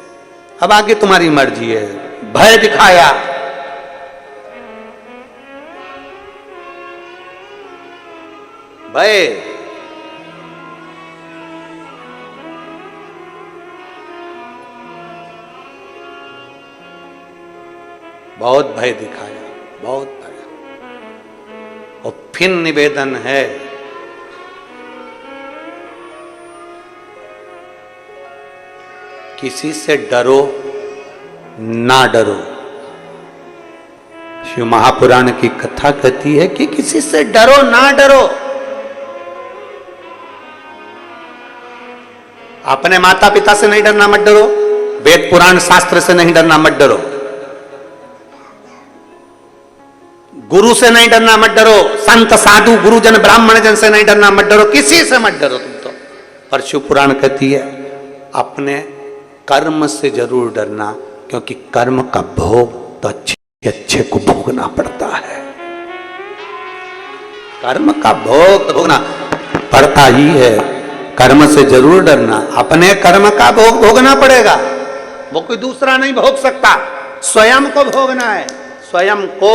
अब आगे तुम्हारी मर्जी है। भय दिखाया, भय, बहुत भय दिखाया, बहुत भय। और फिर निवेदन है, किसी से डरो ना डरो। शिव महापुराण की कथा कहती है कि किसी से डरो ना डरो। अपने माता पिता से नहीं डरना, मत डरो। वेद पुराण शास्त्र से नहीं डरना, मत डरो। गुरु से नहीं डरना, मत डरो। संत साधु गुरुजन ब्राह्मण जन से नहीं डरना, मत डरो। किसी से मत डरो तुम तो। पर शिव पुराण कहती है अपने कर्म से जरूर डरना, क्योंकि कर्म का भोग तो अच्छे को भोगना पड़ता है। कर्म का भोग तो भोगना पड़ता ही है। कर्म से जरूर डरना, अपने कर्म का भोग भोगना पड़ेगा। वो कोई दूसरा नहीं भोग सकता, स्वयं को भोगना है, स्वयं को।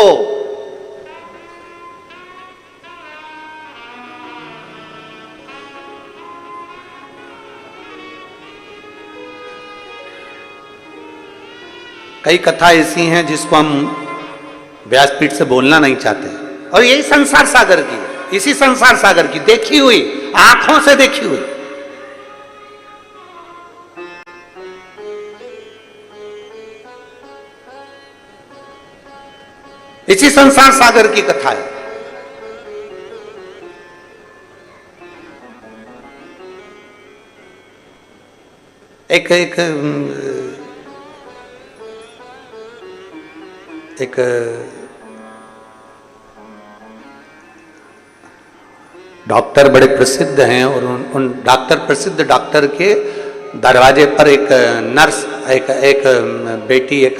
कई कथा ऐसी हैं जिसको हम व्यासपीठ से बोलना नहीं चाहते, और यही संसार सागर की, इसी संसार सागर की देखी हुई, आंखों से देखी हुई। इसी संसार सागर की कथा है। एक डॉक्टर बड़े प्रसिद्ध हैं, और उन डॉक्टर, प्रसिद्ध डॉक्टर के दरवाजे पर एक नर्स, एक बेटी एक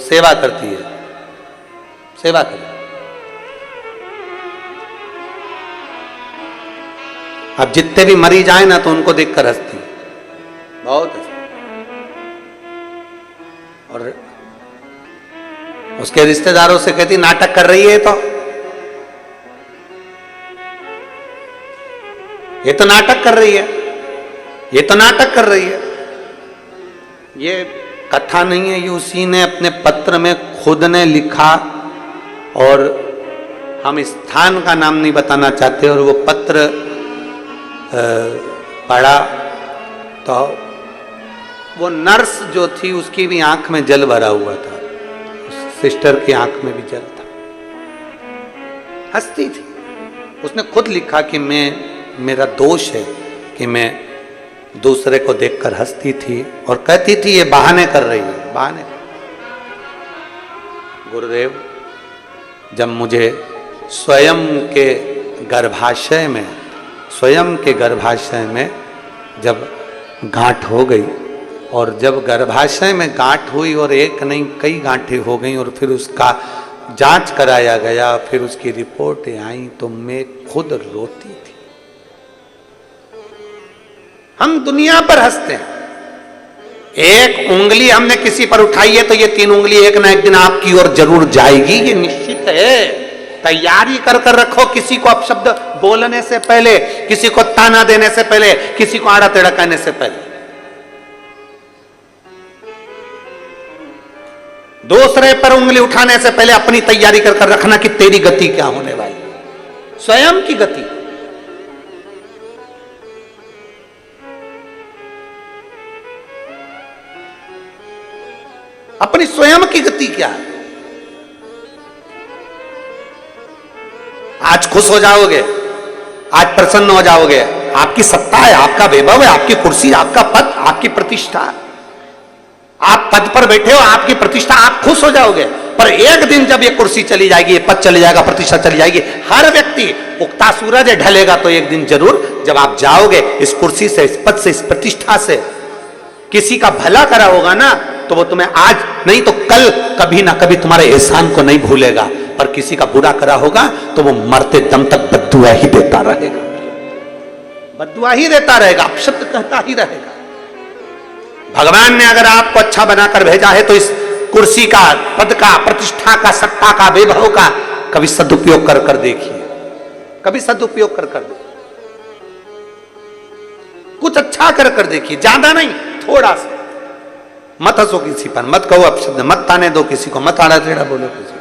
सेवा करती है, सेवा करती। अब जितने भी मरीज आए ना तो उनको देखकर हंसती, बहुत हंसती। और उसके रिश्तेदारों से कहती नाटक कर रही है, तो ये तो नाटक कर रही है, ये तो नाटक कर रही है। ये कथा नहीं है, ये उसी ने अपने पत्र में खुद ने लिखा, और हम स्थान का नाम नहीं बताना चाहते। और वो पत्र पढ़ा तो वो नर्स जो थी उसकी भी आंख में जल भरा हुआ था, सिस्टर की आंख में भी जल था, हंसती थी। उसने खुद लिखा कि मेरा दोष है कि मैं दूसरे को देखकर हंसती थी और कहती थी ये बहाने कर रही है, बहाने। गुरुदेव, जब मुझे स्वयं के गर्भाशय में जब गांठ हो गई, और जब गर्भाशय में गांठ हुई और एक नहीं कई गांठें हो गई, और फिर उसका जांच कराया गया, फिर उसकी रिपोर्टें आई, तो मैं खुद रोती थी। हम दुनिया पर हंसते हैं, एक उंगली हमने किसी पर उठाई है तो ये 3 उंगली एक ना एक दिन आपकी ओर जरूर जाएगी, ये निश्चित है। तैयारी कर कर रखो, किसी को अपशब्द बोलने से पहले, किसी को ताना देने से पहले, किसी को आड़ा टेढ़ा कहने से पहले, दूसरे पर उंगली उठाने से पहले अपनी तैयारी कर रखना कि तेरी गति क्या होने वाली, स्वयं की गति। अपनी स्वयं की गति क्या है। आज खुश हो जाओगे, आज प्रसन्न हो जाओगे, आपकी सत्ता है, आपका वैभव है, आपकी कुर्सी, आपका पद, आपकी प्रतिष्ठा, आप पद पर बैठे हो, आपकी प्रतिष्ठा, आप खुश हो जाओगे। पर एक दिन जब ये कुर्सी चली जाएगी, ये पद चली जाएगा, प्रतिष्ठा चली जाएगी, हर व्यक्ति, उगता सूरज ढलेगा तो एक दिन जरूर जब आप जाओगे इस कुर्सी से, इस पद से, इस प्रतिष्ठा से, किसी का भला करा होगा ना तो वो तुम्हें आज नहीं तो कल कभी ना कभी तुम्हारे एहसान को नहीं भूलेगा, पर किसी का बुरा करा होगा तो वो मरते दम तक बद्दुआ ही देता रहेगा, बद्दुआ ही देता रहेगा, अपशब्द कहता ही रहेगा। भगवान ने अगर आपको अच्छा बनाकर भेजा है तो इस कुर्सी का, पद का, प्रतिष्ठा का, सत्ता का, वैभव का कभी सदुपयोग कर कर देखिए, कभी सदुपयोग कर कर देखिए, कुछ अच्छा कर कर देखिए, ज्यादा नहीं, थोड़ा सा। मत हंसो किसी पर, मत कहो अपशब्द, मत ताने दो किसी को, मत आड़ा टेढ़ा बोलो किसी को।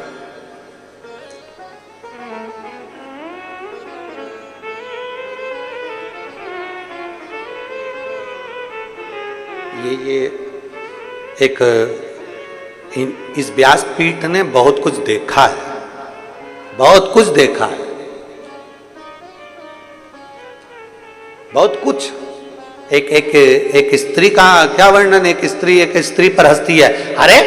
ये एक इस व्यासपीठ ने बहुत कुछ देखा है, बहुत कुछ देखा है, बहुत कुछ। एक स्त्री का क्या वर्णन, एक स्त्री पर हंसती है, अरे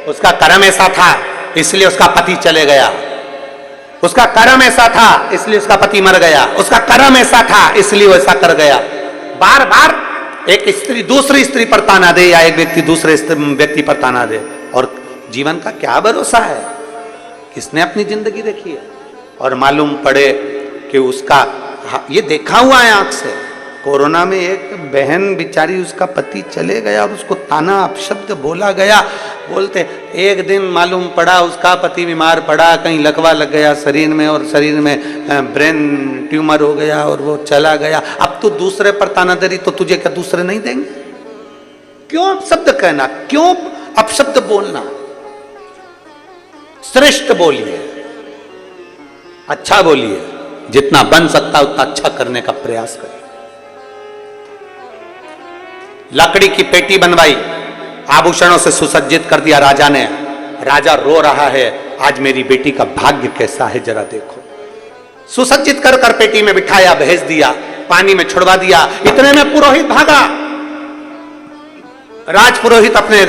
उसका कर्म ऐसा था इसलिए उसका पति चले गया, उसका कर्म ऐसा था इसलिए उसका पति मर गया, उसका कर्म ऐसा था इसलिए वो ऐसा कर गया। बार बार एक स्त्री दूसरी स्त्री पर ताना दे या एक व्यक्ति दूसरे व्यक्ति पर ताना दे, और जीवन का क्या भरोसा है, किसने अपनी जिंदगी देखी है। और मालूम पड़े कि उसका, ये देखा हुआ है आंख से, कोरोना में एक बहन बिचारी, उसका पति चले गया और उसको ताना अपशब्द बोला गया, बोलते एक दिन मालूम पड़ा उसका पति बीमार पड़ा, कहीं लकवा लग गया शरीर में और शरीर में ब्रेन ट्यूमर हो गया और वो चला गया। अब तू दूसरे पर ताना दे रही तो तुझे क्या दूसरे नहीं देंगे? क्यों अपशब्द कहना, क्यों अपशब्द बोलना? श्रेष्ठ बोलिए, अच्छा बोलिए, जितना बन सकता उतना अच्छा करने का प्रयास करिए। लकड़ी की पेटी बनवाई, आभूषणों से सुसज्जित कर दिया राजा ने, राजा रो रहा है, आज मेरी बेटी का भाग्य कैसा है जरा देखो। सुसज्जित कर कर पेटी में बिठाया, भेज दिया, पानी में छुड़वा दिया। इतने में पुरोहित भागा, राज पुरोहित अपने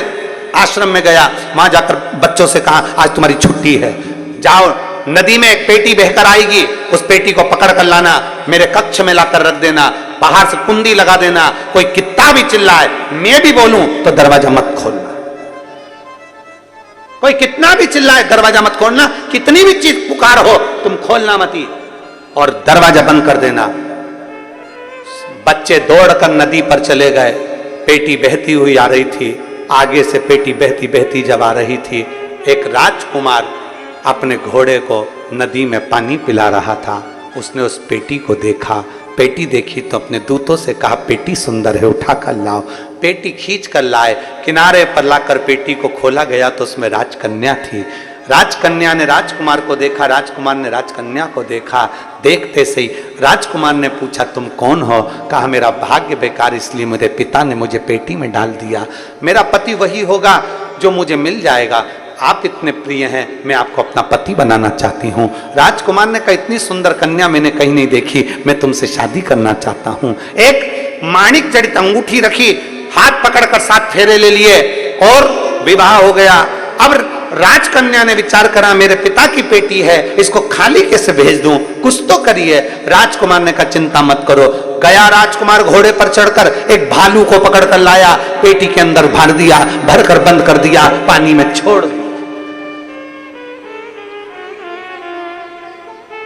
आश्रम में गया, वहां जाकर बच्चों से कहा आज तुम्हारी छुट्टी है, जाओ नदी में एक पेटी बहकर आएगी, उस पेटी को पकड़ कर लाना, मेरे कक्ष में लाकर रख देना, बाहर से कुंडी लगा देना, कोई कितना भी चिल्लाए, मैं भी बोलूं तो दरवाजा मत खोलना, कोई कितना भी चिल्लाए दरवाजा मत खोलना, कितनी भी चीज पुकार हो तुम खोलना मत, और दरवाजा बंद कर देना। बच्चे दौड़कर नदी पर चले गए, पेटी बहती हुई आ रही थी, आगे से पेटी बहती बहती जब आ रही थी, एक राजकुमार अपने घोड़े को नदी में पानी पिला रहा था। उसने उस पेटी को देखा, पेटी देखी तो अपने दूतों से कहा पेटी सुंदर है, उठा कर लाओ। पेटी खींच कर लाए, किनारे पर लाकर पेटी को खोला गया तो उसमें राजकन्या थी। राजकन्या ने राजकुमार को देखा, राजकुमार ने राजकन्या को देखा। देखते से ही राजकुमार ने पूछा तुम कौन हो? कहा मेरा भाग्य बेकार इसलिए मेरे पिता ने मुझे पेटी में डाल दिया, मेरा पति वही होगा जो मुझे मिल जाएगा, आप इतने प्रिय हैं, मैं आपको अपना पति बनाना चाहती हूँ। राजकुमार ने कहा इतनी सुंदर कन्या मैंने कहीं नहीं देखी, मैं तुमसे शादी करना चाहता हूँ। एक माणिक जड़ित अंगूठी रखी, हाथ पकड़कर 7 फेरे ले लिए और विवाह हो गया। अब राजकन्या ने विचार करा मेरे पिता की पेटी है, इसको खाली कैसे भेज दूं, कुछ तो करिए। राजकुमार ने कहा चिंता मत करो। गया राजकुमार घोड़े पर चढ़कर एक भालू को पकड़कर लाया, पेटी के अंदर भर दिया, भरकर बंद कर दिया, पानी में छोड़ दिया।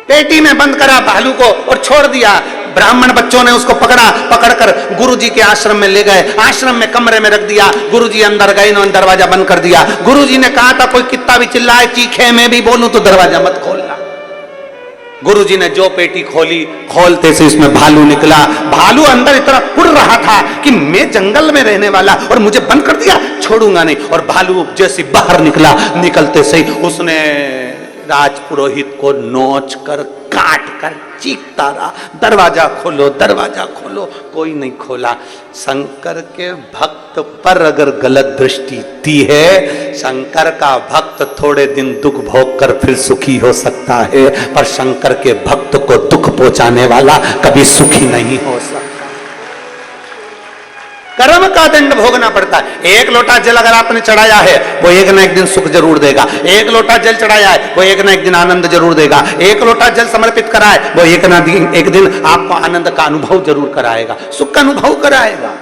पेटी में बंद करा भालू को और छोड़ दिया। ब्राह्मण बच्चों ने उसको पकड़ा, पकड़कर गुरुजी के आश्रम में ले गए, आश्रम में कमरे में रख दिया। गुरुजी अंदर गए, इन्होंने दरवाजा बंद कर दिया। गुरुजी ने कहा था कोई कितना भी चिल्लाए चीखे मैं भी बोलूं तो दरवाजा मत खोलना। गुरुजी ने जो पेटी खोली, खोलते से इसमें भालू निकला। भालू अंदर इतना उड़ रहा था कि मैं जंगल में रहने वाला और मुझे बंद कर दिया, छोड़ूंगा नहीं। और भालू जैसे बाहर निकला, निकलते से उसने राजपुरोहित को नोच कर, काट कर चीखता रहा, दरवाजा खोलो, दरवाजा खोलो। कोई नहीं खोला। शंकर के भक्त पर अगर गलत दृष्टि दी है, शंकर का भक्त थोड़े दिन दुख भोग कर फिर सुखी हो सकता है, पर शंकर के भक्त को दुख पहुंचाने वाला कभी सुखी नहीं हो सकता। कर्म का दंड भोगना पड़ता है। एक लोटा जल अगर आपने चढ़ाया है, वो एक ना एक दिन सुख जरूर देगा। एक लोटा जल चढ़ाया है, वो एक ना एक दिन आनंद जरूर देगा। एक लोटा जल समर्पित करा है, वो एक ना एक दिन आपको आनंद का अनुभव जरूर कराएगा, सुख का अनुभव कराएगा।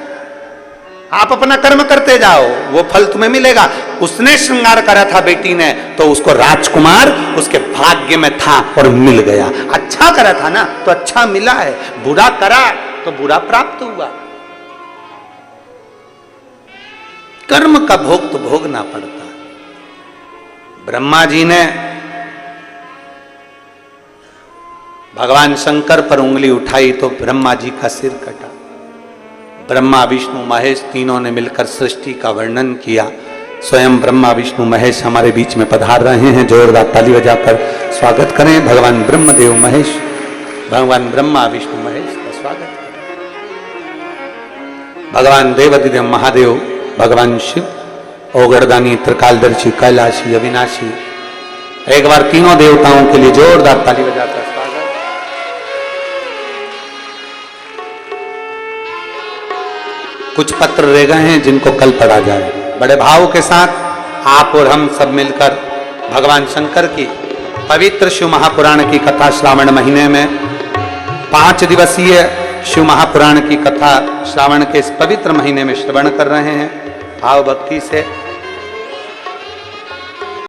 आप अपना कर्म करते जाओ, वो फल तुम्हें मिलेगा। उसने श्रृंगार करा था बेटी ने, तो उसको राजकुमार उसके भाग्य में था और मिल गया। अच्छा करा था ना, तो अच्छा मिला है। बुरा करा तो बुरा प्राप्त हुआ। कर्म का भोग तो भोगना पड़ता है। ब्रह्मा जी ने भगवान शंकर पर उंगली उठाई तो ब्रह्मा जी का सिर कटा। ब्रह्मा विष्णु महेश तीनों ने मिलकर सृष्टि का वर्णन किया। स्वयं ब्रह्मा विष्णु महेश हमारे बीच में पधार रहे हैं। जोरदार ताली बजाकर स्वागत करें भगवान ब्रह्मदेव महेश, भगवान ब्रह्मा विष्णु महेश का स्वागत करें। भगवान देवाधिदेव महादेव, भगवान शिव, ओगड़दानी, त्रिकालदर्शी, कैलाशी, अविनाशी। एक बार तीनों देवताओं के लिए जोरदार ताली बजाकर स्वागत। कुछ पत्र रह गए हैं जिनको कल पढ़ा जाए। बड़े भाव के साथ आप और हम सब मिलकर भगवान शंकर की पवित्र शिव महापुराण की कथा श्रावण महीने में 5 दिवसीय शिव महापुराण की कथा श्रावण के इस पवित्र महीने में श्रवण कर रहे हैं। भाव भक्ति से